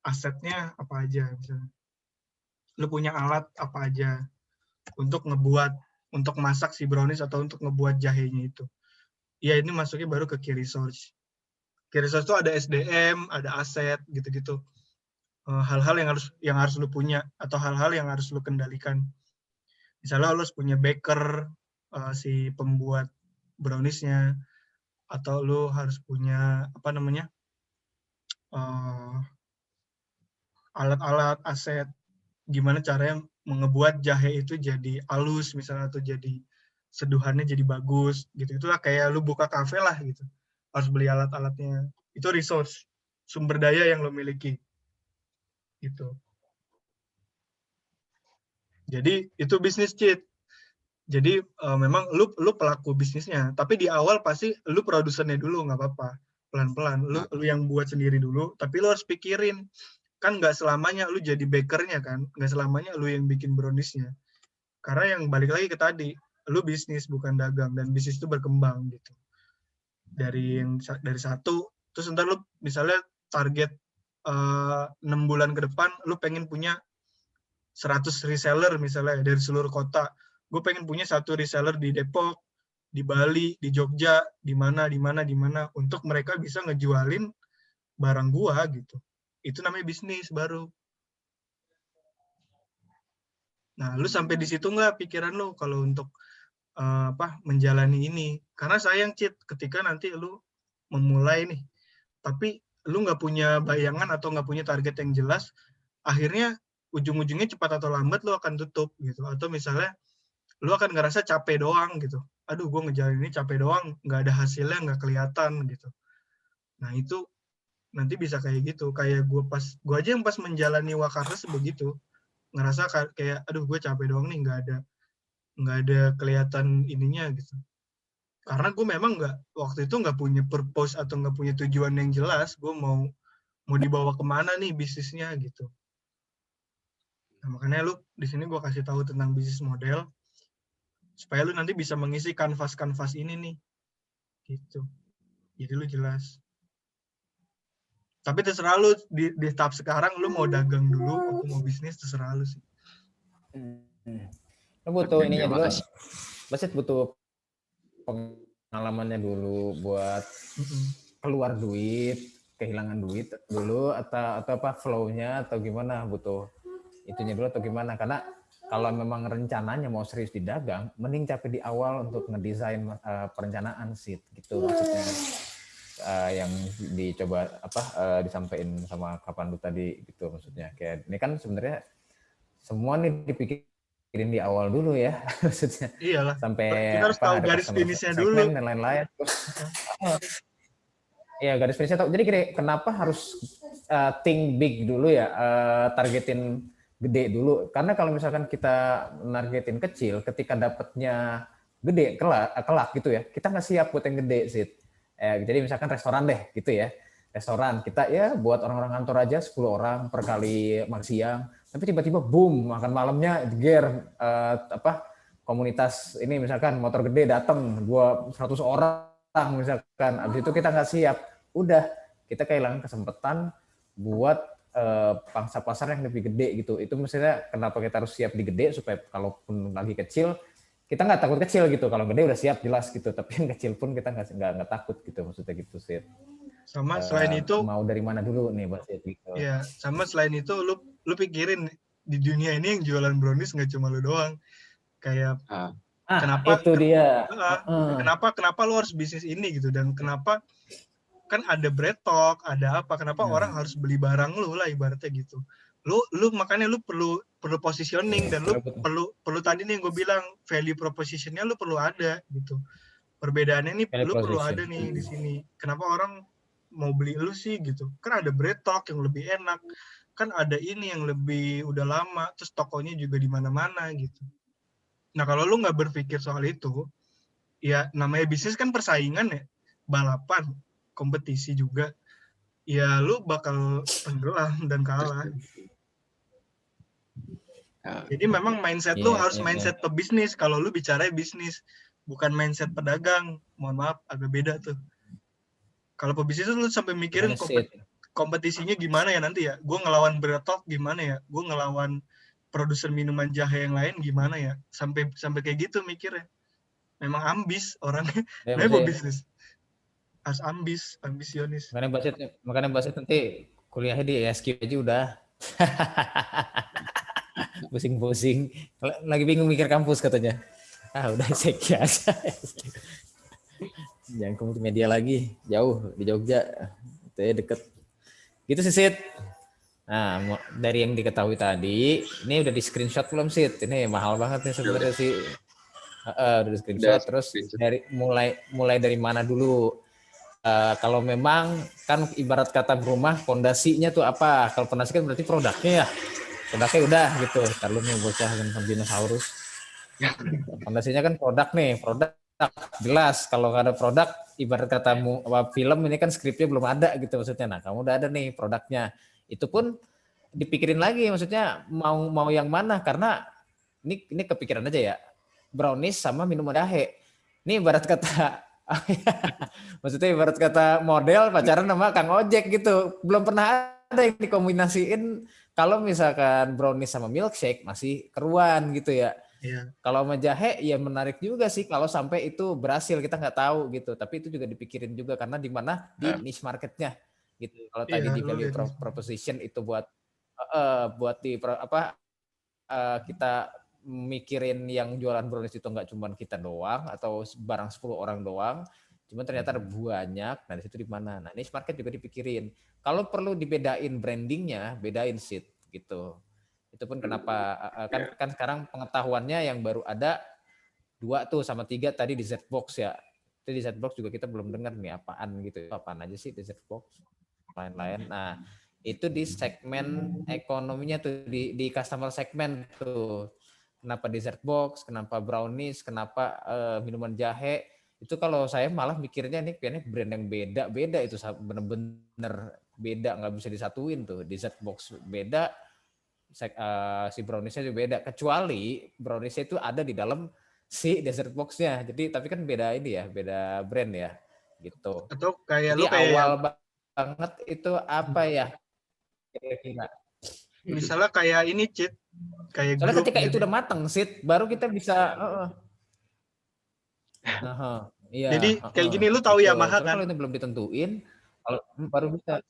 asetnya apa aja, misalnya. Lu punya alat apa aja untuk masak si brownies atau untuk ngebuat jahenya itu. Ya ini masuknya baru ke key resource. Key resource itu ada SDM, ada aset, gitu-gitu. Hal-hal yang harus lu punya atau hal-hal yang harus lu kendalikan. Misalnya lu harus punya baker, si pembuat browniesnya, atau lu harus punya apa namanya, alat-alat, aset, gimana caranya ngebuat jahe itu jadi halus misalnya, atau jadi seduhannya jadi bagus gitu. Itulah kayak lu buka kafe lah gitu, harus beli alat-alatnya. Itu resource, sumber daya yang lu miliki gitu. Jadi itu bisnis, Cit. Jadi memang lu pelaku bisnisnya, tapi di awal pasti lu produsennya dulu, nggak apa-apa, pelan-pelan. Lu yang buat sendiri dulu, tapi lu harus pikirin, kan nggak selamanya lu jadi bakernya kan, nggak selamanya lu yang bikin browniesnya. Karena yang balik lagi ke tadi, lu bisnis bukan dagang, dan bisnis itu berkembang gitu. Dari satu, terus ntar lu misalnya target 6 bulan ke depan, lu pengen punya 100 reseller misalnya dari seluruh kota. Gue pengen punya 1 reseller di Depok, di Bali, di Jogja, di mana, untuk mereka bisa ngejualin barang gua gitu. Itu namanya bisnis baru. Nah, lu sampai di situ nggak pikiran lu kalau untuk menjalani ini? Karena sayang, Cit, ketika nanti lu memulai nih, tapi lu nggak punya bayangan atau nggak punya target yang jelas, akhirnya ujung-ujungnya cepat atau lambat lu akan tutup gitu. Atau misalnya lu akan ngerasa capek doang gitu. Aduh, gue ngejalanin ini capek doang, nggak ada hasilnya, nggak kelihatan gitu. Nah itu nanti bisa kayak gitu. Kayak gue aja yang pas menjalani Wakarnes begitu, ngerasa kayak aduh gue capek doang nih, nggak ada kelihatan ininya gitu. Karena gue memang waktu itu nggak punya purpose atau nggak punya tujuan yang jelas. Gue mau dibawa kemana nih bisnisnya gitu. Nah, makanya lu di sini gue kasih tahu tentang bisnis model supaya lu nanti bisa mengisi kanvas ini nih gitu. Jadi lu jelas. Tapi terserah lu di tahap sekarang lu mau dagang dulu atau mau bisnis, terserah lu sih. Lu butuh ininya dulu. Basit butuh pengalamannya dulu buat keluar duit, kehilangan duit dulu, atau apa flow-nya atau gimana, butuh itunya dulu atau gimana? Karena kalau memang rencananya mau serius di dagang, mending capek di awal untuk ngedesain perencanaan sih, gitu maksudnya. Yang dicoba disampaikan sama Kapandu tadi gitu, maksudnya kayak ini kan sebenarnya semua nih dipikirin di awal dulu ya, maksudnya. Iyalah. Sampai kita harus tahu garis finishnya dulu dan lain-lain. Iya, garis finishnya tahu. Jadi kenapa harus think big dulu ya, targetin gede dulu, karena kalau misalkan kita nargetin kecil, ketika dapatnya gede kelak gitu ya, kita nggak siap buat yang gede sih. Jadi misalkan restoran deh gitu ya, restoran kita ya buat orang-orang kantor aja 10 orang per kali makan siang, tapi tiba-tiba boom makan malamnya komunitas ini misalkan motor gede datang 100 orang misalkan, abis itu kita nggak siap, udah kita kehilangan kesempatan buat pangsa pasar yang lebih gede gitu. Itu maksudnya kenapa kita harus siap di gede, supaya kalaupun lagi kecil kita nggak takut kecil gitu. Kalau gede udah siap jelas gitu, tapi yang kecil pun kita nggak takut gitu, maksudnya gitu sih. Sama selain itu mau dari mana dulu nih Bang Sid gitu. Ya, sama selain itu lu pikirin di dunia ini yang jualan brownies nggak cuma lu doang. Kayak kenapa itu dia. Kenapa lu harus bisnis ini gitu, dan kenapa kan ada bread talk, ada apa, kenapa orang harus beli barang lu lah ibaratnya gitu. Lu makanya lu perlu positioning, dan lu perlu tadi nih yang gue bilang value propositionnya lu perlu ada gitu. Perbedaannya nih lu perlu ada nih di sini. Kenapa orang mau beli lu sih gitu? Kan ada bread talk yang lebih enak, kan ada ini yang lebih udah lama, terus tokonya juga di mana-mana gitu. Nah kalau lu nggak berpikir soal itu, ya namanya bisnis kan persaingan ya, balapan, kompetisi juga, ya lu bakal tenggelam dan kalah. Jadi memang mindset lu harus mindset pebisnis kalau lu bicara bisnis, bukan mindset pedagang. Mohon maaf, agak beda tuh. Kalau pebisnis lu sampai mikirin kompetisinya gimana ya nanti ya. Gue ngelawan Bretok gimana ya. Gue ngelawan produser minuman jahe yang lain gimana ya. Sampai kayak gitu mikirnya. Memang ambis orangnya. Memang pebisnis. Harus ambisionis. Makanya Basit nanti kuliahnya di ESQ aja udah. Pusing-pusing. Lagi bingung mikir kampus katanya. Udah SEQ aja. Jangan ke multimedia lagi, jauh di Jogja, itu ya deket. Gitu sih Sid. Nah, dari yang diketahui tadi, ini udah di screenshot belum Sid? Ini mahal banget nih sebenarnya sih. Udah di screenshot. Terus dari mulai dari mana dulu? Kalau memang kan ibarat kata rumah, fondasinya tuh apa? Kalau fondasi kan berarti produknya ya. Produknya udah gitu. Kalau nih bocah dengan dinosaurus. Fondasinya kan produk jelas. Kalau nggak ada produk, ibarat kata film ini kan skripnya belum ada gitu maksudnya. Nah kamu udah ada nih produknya, itu pun dipikirin lagi maksudnya mau yang mana, karena ini kepikiran aja ya, brownies sama minuman jahe. Ini ibarat kata maksudnya ibarat kata model pacaran sama Kang Ojek gitu, belum pernah ada yang dikombinasiin. Kalau misalkan brownies sama milkshake masih keruan gitu ya. Yeah. Kalau sama jahe ya menarik juga sih kalau sampai itu berhasil, kita nggak tahu gitu, tapi itu juga dipikirin juga karena di mana di niche marketnya gitu. Kalau tadi di value proposition itu buat kita mikirin yang jualan brownies itu nggak cuma kita doang atau barang 10 orang doang, cuma ternyata ada banyak. Nah di situ di mana? Nah niche market juga dipikirin. Kalau perlu dibedain brandingnya, bedain sih gitu. Itu pun kenapa kan sekarang pengetahuannya yang baru ada 2 tuh sama 3 tadi di Z-Box ya. Itu di Z-Box juga kita belum dengar nih apaan gitu. Apaan aja sih di Z-Box, lain-lain. Nah, itu di segmen ekonominya tuh di customer segment tuh. Kenapa di Z-Box, kenapa brownies, kenapa minuman jahe. Itu kalau saya malah mikirnya nih kayaknya brand yang beda-beda itu bener-bener beda, nggak bisa disatuin tuh. Di Z-Box beda, si browniesnya juga beda, kecuali browniesnya itu ada di dalam si dessert box-nya. Jadi tapi kan beda ini ya, beda brand ya gitu. Atau kayak jadi awal banget itu apa ya kira-kira? Misalnya kayak ini Cid, kayak soalnya grup ketika gitu. itu udah mateng Sid, baru kita bisa iya. Jadi kayak gini, lu tahu gitu. Yamaha kan? Kalau itu belum ditentuin, kalau baru bisa.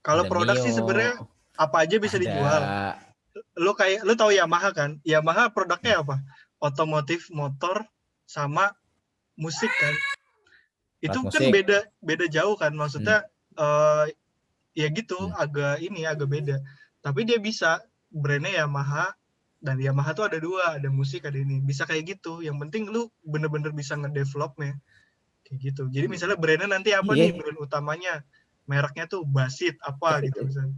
Kalau produk sih sebenarnya apa aja bisa dijual. Lu tahu Yamaha kan? Yamaha produknya apa? Otomotif, motor, sama musik kan. Itu kan beda jauh kan. Maksudnya ya gitu, agak beda. Tapi dia bisa brandnya Yamaha, dan Yamaha tuh ada 2, ada musik, ada ini. Bisa kayak gitu. Yang penting lu bener-bener bisa ngedevelopnya. Kayak gitu. Jadi misalnya brandnya nanti apa nih, brand utamanya. Mereknya tuh Basit apa gitu misalnya.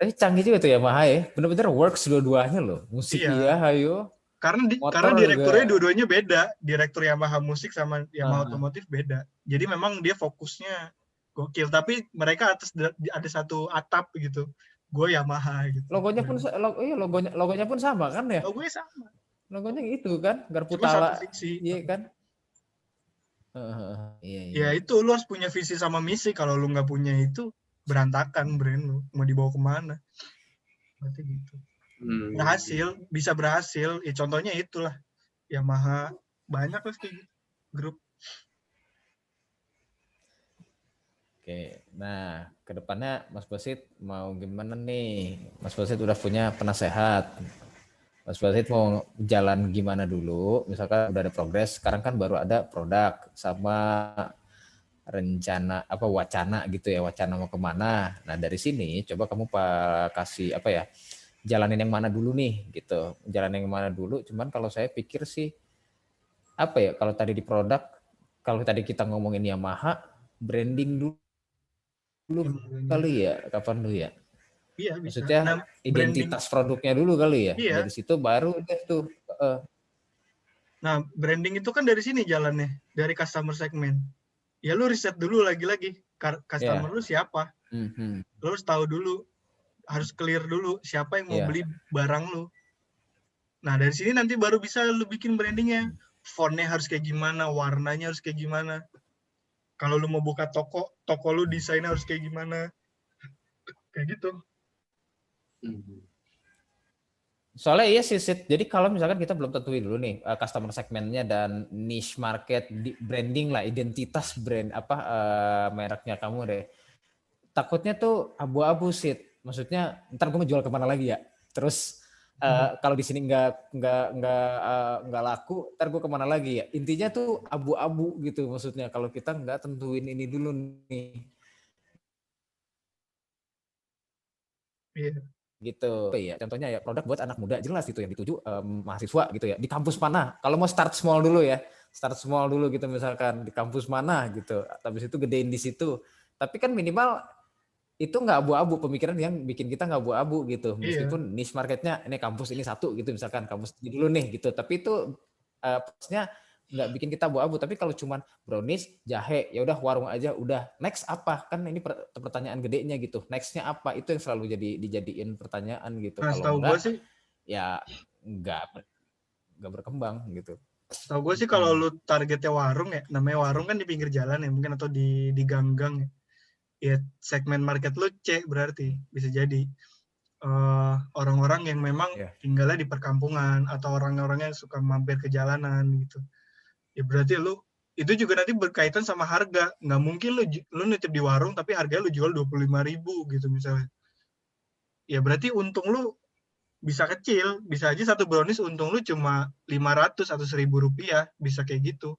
Tapi canggih juga tuh Yamaha ya. Bener-bener works dua-duanya loh. Musik iya ayo. Karena direkturnya dua-duanya beda. Direktur Yamaha musik sama Yamaha otomotif beda. Jadi memang dia fokusnya gokil. Tapi mereka ada satu atap gitu. gue Yamaha gitu. Logonya pun logonya pun sama kan ya? Logonya sama. Logonya itu kan, garpu Cuma satu tala. visi. Iya kan? Iya. Ya itu lu harus punya visi sama misi. Kalau lu nggak punya itu berantakan brand lu. Mau dibawa kemana? Berarti gitu. Bisa berhasil. Ya contohnya itulah Yamaha, banyak lah kayak gitu grup. Oke, nah kedepannya Mas Basit mau gimana nih? Mas Basit udah punya penasehat. Mas Basit mau jalan gimana dulu? Misalkan udah ada progres, sekarang kan baru ada produk sama rencana wacana gitu ya, wacana mau kemana. Nah dari sini coba kamu kasih jalanin yang mana dulu nih gitu, jalanin yang mana dulu. Cuman kalau saya pikir sih kalau tadi di produk, kalau tadi kita ngomongin Yamaha, branding dulu kali ya, kapan dulu ya? Iya bisa. Maksudnya identitas produknya dulu kali ya. Iya. Dari situ baru deh tuh. Nah branding itu kan dari sini jalannya, dari customer segment. Ya lu riset dulu lagi-lagi customer lu siapa. Lu harus tahu dulu, harus clear dulu siapa yang mau beli barang lu. Nah dari sini nanti baru bisa lu bikin brandingnya. Fontnya harus kayak gimana, warnanya harus kayak gimana. Kalau lu mau buka toko lu desainnya harus kayak gimana. Kayak gitu. Soalnya iya sih, jadi kalau misalkan kita belum tentuin dulu nih customer segmentnya dan niche market, branding lah, identitas brand mereknya kamu deh. Takutnya tuh abu-abu sih. Maksudnya ntar gue mau jual kemana lagi ya. Terus kalau di sini nggak laku, ntar gue kemana lagi ya. Intinya tuh abu-abu gitu maksudnya kalau kita nggak tentuin ini dulu nih. Iya. Gitu ya, contohnya ya produk buat anak muda jelas gitu yang dituju mahasiswa gitu ya, di kampus mana, kalau mau start small dulu gitu, misalkan di kampus mana gitu, habis itu gedein di situ, tapi kan minimal itu nggak abu-abu, pemikiran yang bikin kita nggak abu-abu gitu, meskipun niche marketnya ini kampus ini satu gitu, misalkan kampus ini dulu nih gitu, tapi itu posnya nggak bikin kita abu-abu. Tapi kalau cuman brownies, jahe, ya udah warung aja, udah next apa, kan ini pertanyaan gedenya gitu, nextnya apa, itu yang selalu dijadiin pertanyaan gitu. Nah, kalau enggak sih, ya nggak berkembang gitu. Tahu gue sih kalau lu targetnya warung ya, namanya warung kan di pinggir jalan ya mungkin, atau di gang-gang ya, segmen market lu C berarti bisa jadi orang-orang yang memang tinggalnya di perkampungan atau orang-orang yang suka mampir ke jalanan gitu. Ya berarti lu itu juga nanti berkaitan sama harga. Nggak mungkin lu nitip di warung tapi harganya lu jual 25.000 gitu misalnya. Ya berarti untung lu bisa kecil, bisa aja satu brownies untung lu cuma 500 atau 1.000 rupiah, bisa kayak gitu.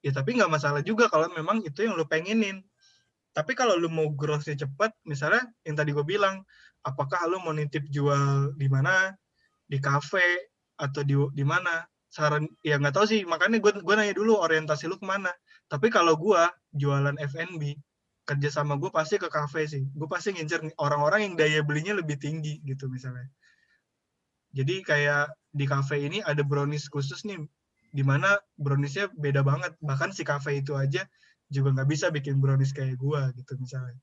Ya tapi nggak masalah juga kalau memang itu yang lu pengenin. Tapi kalau lu mau growth-nya cepat, misalnya yang tadi gue bilang, apakah lu mau nitip jual di mana, di kafe atau di mana? Saran ya nggak tahu sih, makanya gue nanya dulu orientasi lu kemana. Tapi kalau gue jualan F&B, kerja sama gue pasti ke kafe sih. Gue pasti ngincer orang-orang yang daya belinya lebih tinggi gitu misalnya. Jadi kayak di kafe ini ada brownies khusus nih, di mana browniesnya beda banget. Bahkan si kafe itu aja juga nggak bisa bikin brownies kayak gue gitu misalnya.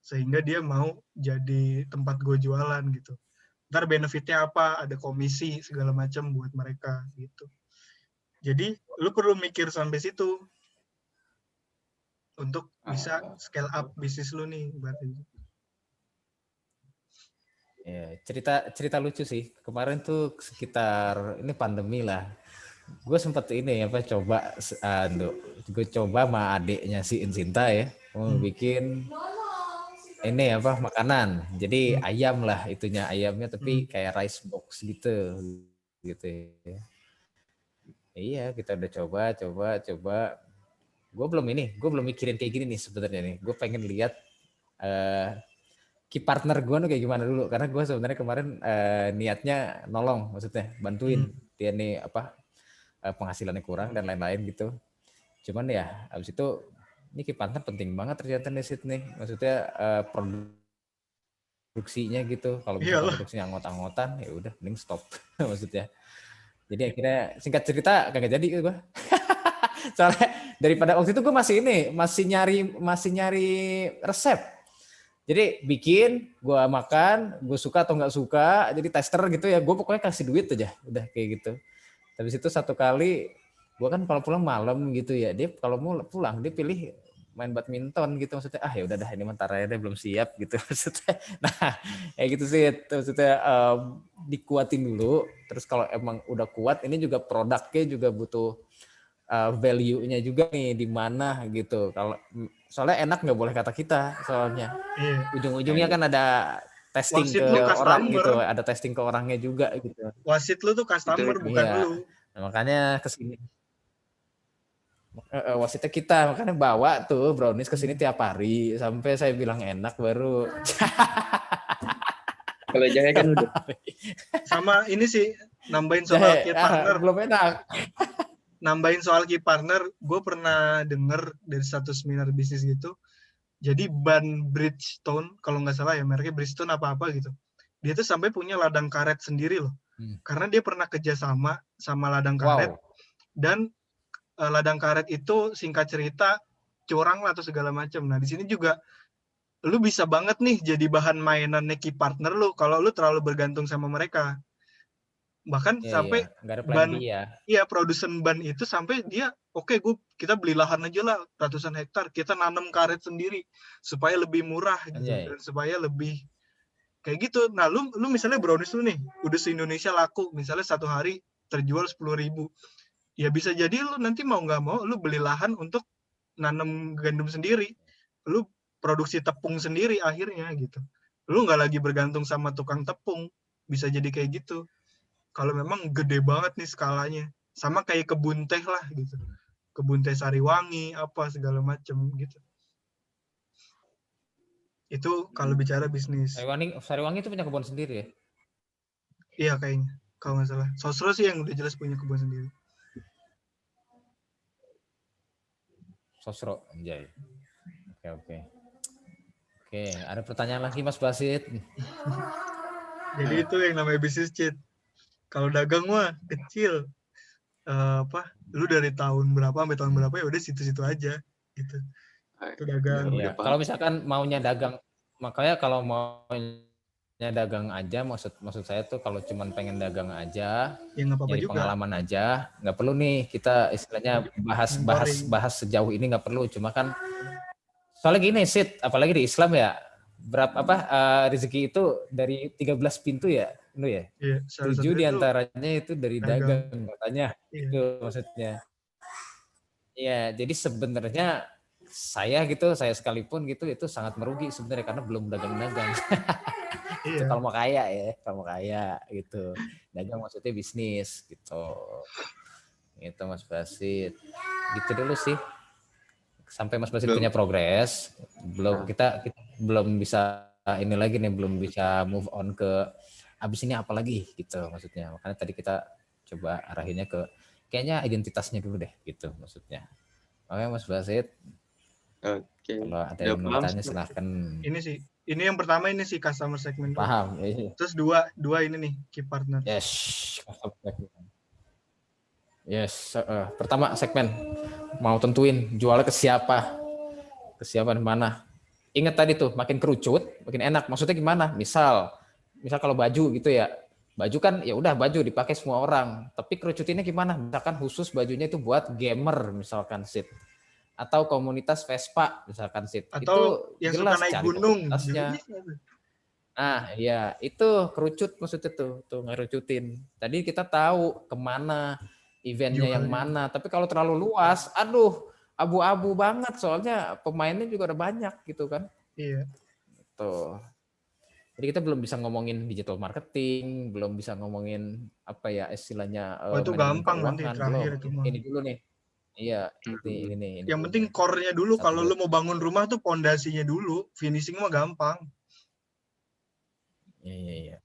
Sehingga dia mau jadi tempat gue jualan gitu. Ntar benefitnya apa, ada komisi segala macam buat mereka gitu. Jadi lu perlu mikir sampai situ untuk bisa scale up bisnis lu nih berarti. Ya, cerita lucu sih. Kemarin tuh sekitar ini pandemi lah. Gue sempet gue coba sama adiknya si Insinta ya, mau bikin ini makanan. Jadi ayam lah itunya, ayamnya tapi kayak rice box gitu ya. Iya, kita udah coba. Gue belum mikirin kayak gini nih sebenarnya nih. Gue pengen lihat key partner gue kayak gimana dulu, karena gue sebenarnya kemarin niatnya nolong, maksudnya bantuin dia nih penghasilannya kurang dan lain-lain gitu. Cuman ya abis itu ini key partner penting banget ternyata nih Sydney, maksudnya produksinya gitu. Kalau misalnya produksinya anggot-anggotan ya udah mending stop maksudnya. Jadi akhirnya singkat cerita kagak jadi gitu gue. Soalnya daripada waktu itu gue masih nyari resep. Jadi bikin, gue makan, gue suka atau nggak suka, jadi tester gitu ya. Gue pokoknya kasih duit aja, udah kayak gitu. Habis itu satu kali, gue kan kalau pulang malam gitu ya. Dia kalau mau pulang dia pilih main badminton gitu maksudnya. Ah ya udah dah ini bentar aja deh belum siap gitu maksudnya. Nah kayak gitu sih maksudnya dikuatin dulu. Terus kalau emang udah kuat, ini juga produknya juga butuh value-nya juga nih di mana gitu. Kalau soalnya enak nggak boleh kata kita soalnya. Iya. Ujung-ujungnya kan ada testing Wasit ke lu orang customer. gitu, ada testing ke orangnya juga gitu. Wasit lu tuh customer bukan Iya. lu. Nah, makanya kesini wasitnya kita, makanya bawa tuh brownies kesini tiap hari sampai saya bilang enak baru. Kalau jahe kan udah. Sama ini sih nambahin soal key partner. Belum enak. Nambahin soal key partner, gue pernah denger dari satu seminar bisnis gitu. Jadi ban Bridgestone, kalau nggak salah ya mereknya Bridgestone apa-apa gitu. Dia tuh sampai punya ladang karet sendiri loh. Karena dia pernah kerjasama sama ladang karet. Wow. Dan ladang karet itu singkat cerita curang lah atau segala macam. Nah di sini juga lu bisa banget nih jadi bahan mainan key partner lu kalau lu terlalu bergantung sama mereka. Bahkan sampai nggak ada plan ban B ya. iya produsen ban itu sampai dia oke, kita beli lahan aja lah ratusan hektar, kita nanam karet sendiri supaya lebih murah gitu dan supaya lebih kayak gitu. Nah lu misalnya brownies lu nih udah se-Indonesia laku misalnya satu hari terjual 10.000, ya bisa jadi lu nanti mau nggak mau lu beli lahan untuk nanam gandum sendiri, lu produksi tepung sendiri akhirnya gitu. Lu nggak lagi bergantung sama tukang tepung, bisa jadi kayak gitu. Kalau memang gede banget nih skalanya, sama kayak kebun teh lah gitu, kebun teh Sariwangi apa segala macem gitu. Itu kalau bicara bisnis. Sariwangi itu punya kebun sendiri ya? Iya kayaknya, kalau nggak salah. Sosro sih yang udah jelas punya kebun sendiri. Sosro, anjay. Oke. Ada pertanyaan lagi Mas Basit? Jadi itu yang namanya bisnis, Cid. Kalau dagang mah kecil. Lu dari tahun berapa sampai tahun berapa ya udah situ-situ aja gitu. Itu dagang. Ya, kalau misalkan maunya dagang, makanya kalau maunya dagang aja, maksud saya tuh kalau cuman pengen dagang aja, ya nggak apa-apa nyari juga. pengalaman aja, nggak perlu nih kita istilahnya bahas sejauh ini nggak perlu. Cuma kan soalnya gini Sid, apalagi di Islam ya, rezeki itu dari 13 pintu ya, lu ya. Iya, 7 diantaranya itu dari dagang katanya. Iya. Itu maksudnya. Ya, jadi sebenarnya saya sekalipun gitu itu sangat merugi sebenarnya karena belum dagang-dagang. Itu Iya. kalau mau kaya gitu. Dagang maksudnya bisnis gitu. Itu Mas Basit. Gitu dulu sih. Sampai Mas Basit punya progres, kita belum bisa ini lagi nih, belum bisa move on ke abis ini apa lagi gitu maksudnya. Makanya tadi kita coba arahinnya ke kayaknya identitasnya dulu deh gitu maksudnya. Oke Mas Basit. Oke. Kalau ada yang mau tanya silahkan. Ini yang pertama ini sih customer segment. Paham. Terus dua ini nih key partner. Yes. Pertama segmen mau tentuin jualnya ke siapa di mana. Ingat tadi tuh makin kerucut makin enak. Maksudnya gimana? Misal kalau baju gitu ya. Baju kan ya udah baju dipakai semua orang. Tapi kerucutinnya gimana? Misalkan khusus bajunya itu buat gamer misalkan Sid. Atau komunitas Vespa misalkan Sid. Atau itu yang jelas suka naik cari gunung. Nah, ya itu kerucut maksudnya tuh ngerucutin. Tadi kita tahu kemana eventnya yang mana. Tapi kalau terlalu luas, aduh abu-abu banget. Soalnya pemainnya juga ada banyak gitu kan. Iya. Tuh. Jadi kita belum bisa ngomongin digital marketing, belum bisa ngomongin apa ya istilahnya. Itu gampang nanti terakhir itu mah. Ini dulu nih. Iya, ini. Yang penting core-nya dulu. Kalau lu mau bangun rumah tuh pondasinya dulu. Finishing mah gampang. Iya.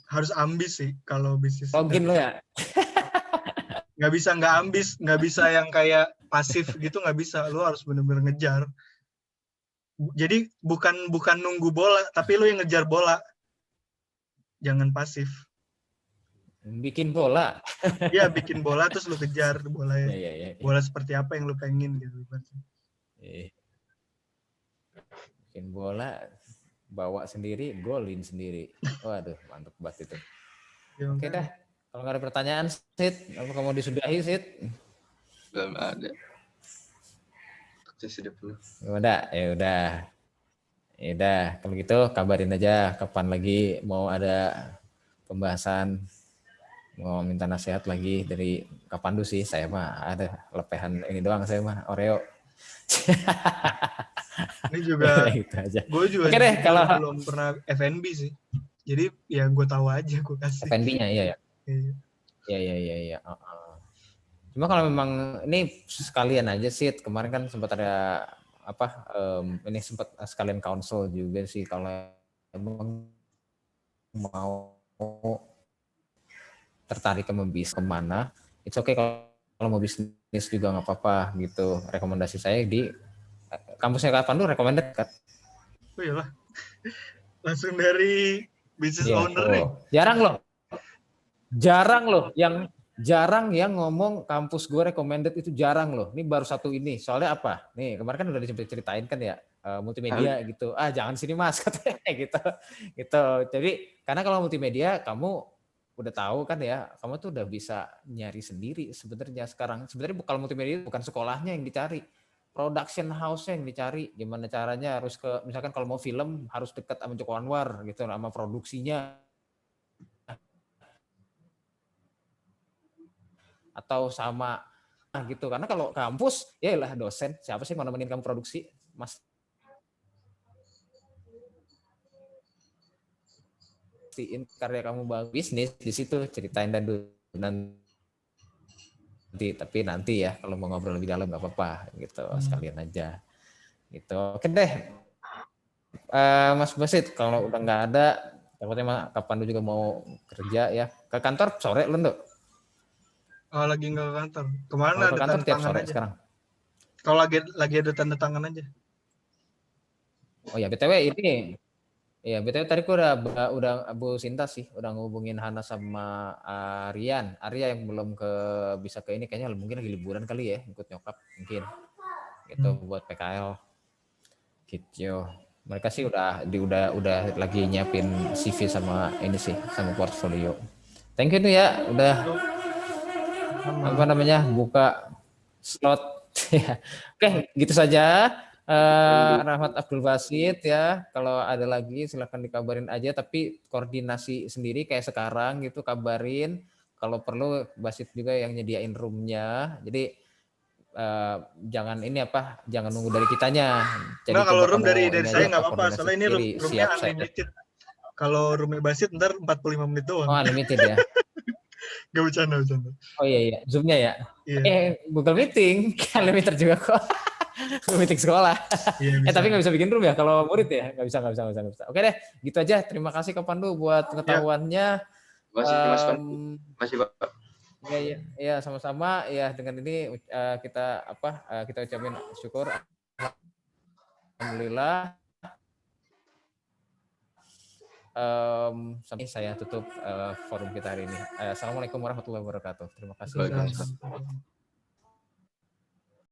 Harus ambis sih kalau bisnis. Login lo ya. Nggak bisa nggak ambis, nggak bisa yang kayak pasif gitu, nggak bisa. Lu harus bener-bener ngejar. Jadi bukan nunggu bola, tapi lu yang ngejar bola. Jangan pasif. Bikin bola. Iya, bikin bola terus lu kejar bolanya. Iya. Bola seperti apa yang lu pengen gitu. Iya. Bikin bola, bawa sendiri, golin sendiri. Waduh, mantap banget itu. Ya, Oke dah, kalau nggak ada pertanyaan, Sid, apa kamu disudahi, Sid? Belum ada. Saya sudah penuh. Ya udah. Kalau gitu kabarin aja kapan lagi mau ada pembahasan, mau minta nasihat lagi dari Kapandu sih. Saya mah ada lepehan ini doang, saya mah Oreo. Ini juga Gitu aja. gue juga Oke deh, kalau belum pernah F&B sih. Jadi ya gue tahu aja gue kasih. F&B-nya iya ya. Iya. Iya. Cuma kalau memang ini sekalian aja sih, kemarin kan sempat ada apa ini sempat sekalian counsel juga sih kalau emang mau tertarik ke membisnis kemana, it's okay kalau mau bisnis juga nggak apa-apa gitu. Rekomendasi saya di kampusnya Kapandu recommended kan? Oh iyalah. Langsung dari business Yeah, owner nih. Jarang yang ngomong kampus gue recommended itu jarang loh. Ini baru satu ini. Soalnya apa? Nih kemarin kan udah diceritain kan ya multimedia gitu. Jangan sini mas katanya gitu. Jadi karena kalau multimedia kamu udah tahu kan ya, kamu tuh udah bisa nyari sendiri sebenarnya sekarang. Sebenarnya kalau multimedia bukan sekolahnya yang dicari, production house-nya yang dicari. Gimana caranya harus ke, misalkan kalau mau film harus dekat sama Joko Anwar gitu, sama produksinya. Atau sama gitu, karena kalau kampus ya lah dosen, siapa sih mau nemenin kamu produksi, mas? Pastiin karya kamu bagus, bisnis di situ ceritain dan nanti ya kalau mau ngobrol lebih dalam nggak apa-apa gitu, sekalian aja gitu. Oke deh, Mas Basit, kalau udah nggak ada, takutnya kapan lu juga mau kerja ya, ke kantor sore lu tuh? Oh, lagi nggak ke kantor. Kemana Kalau ada ke kantor tanda tiap tangan sore aja. sekarang. Kalau lagi ada tanda tangan aja. Oh ya, BTW ini ya, BTW tadi aku udah Bu Sinta sih, udah ngubungin Hana sama Arya yang belum bisa ke ini, kayaknya mungkin lagi liburan kali ya, ikut nyokap mungkin. Gitu buat PKL. Gitu. Mereka sih udah lagi nyiapin CV sama ini sih, sama portfolio. Thank you tuh ya, udah apa namanya buka slot. Oke, gitu saja. Rahmat Abdul Basit ya, kalau ada lagi silahkan dikabarin aja, tapi koordinasi sendiri kayak sekarang gitu, kabarin. Kalau perlu Basit juga yang nyediain roomnya, jadi jangan nunggu dari kitanya. Jadi nah, kalau room dari saya nggak apa-apa, soalnya ini roomnya unlimited. Kalau roomnya Basit ntar 45 menit doang. Oh, unlimited ya. Gak bercanda. Oh iya, Zoom-nya ya. Iya. Google Meeting unlimited juga kok. Meeting sekolah. Iya, tapi nggak bisa bikin room ya kalau murid ya? Nggak bisa. Oke deh, gitu aja. Terima kasih Kak Pandu buat pengetahuannya. Masih Pak. Ya, sama-sama. Ya, dengan ini kita ucapin syukur. Alhamdulillah. Sampai saya tutup forum kita hari ini. Assalamualaikum warahmatullahi wabarakatuh. Terima kasih.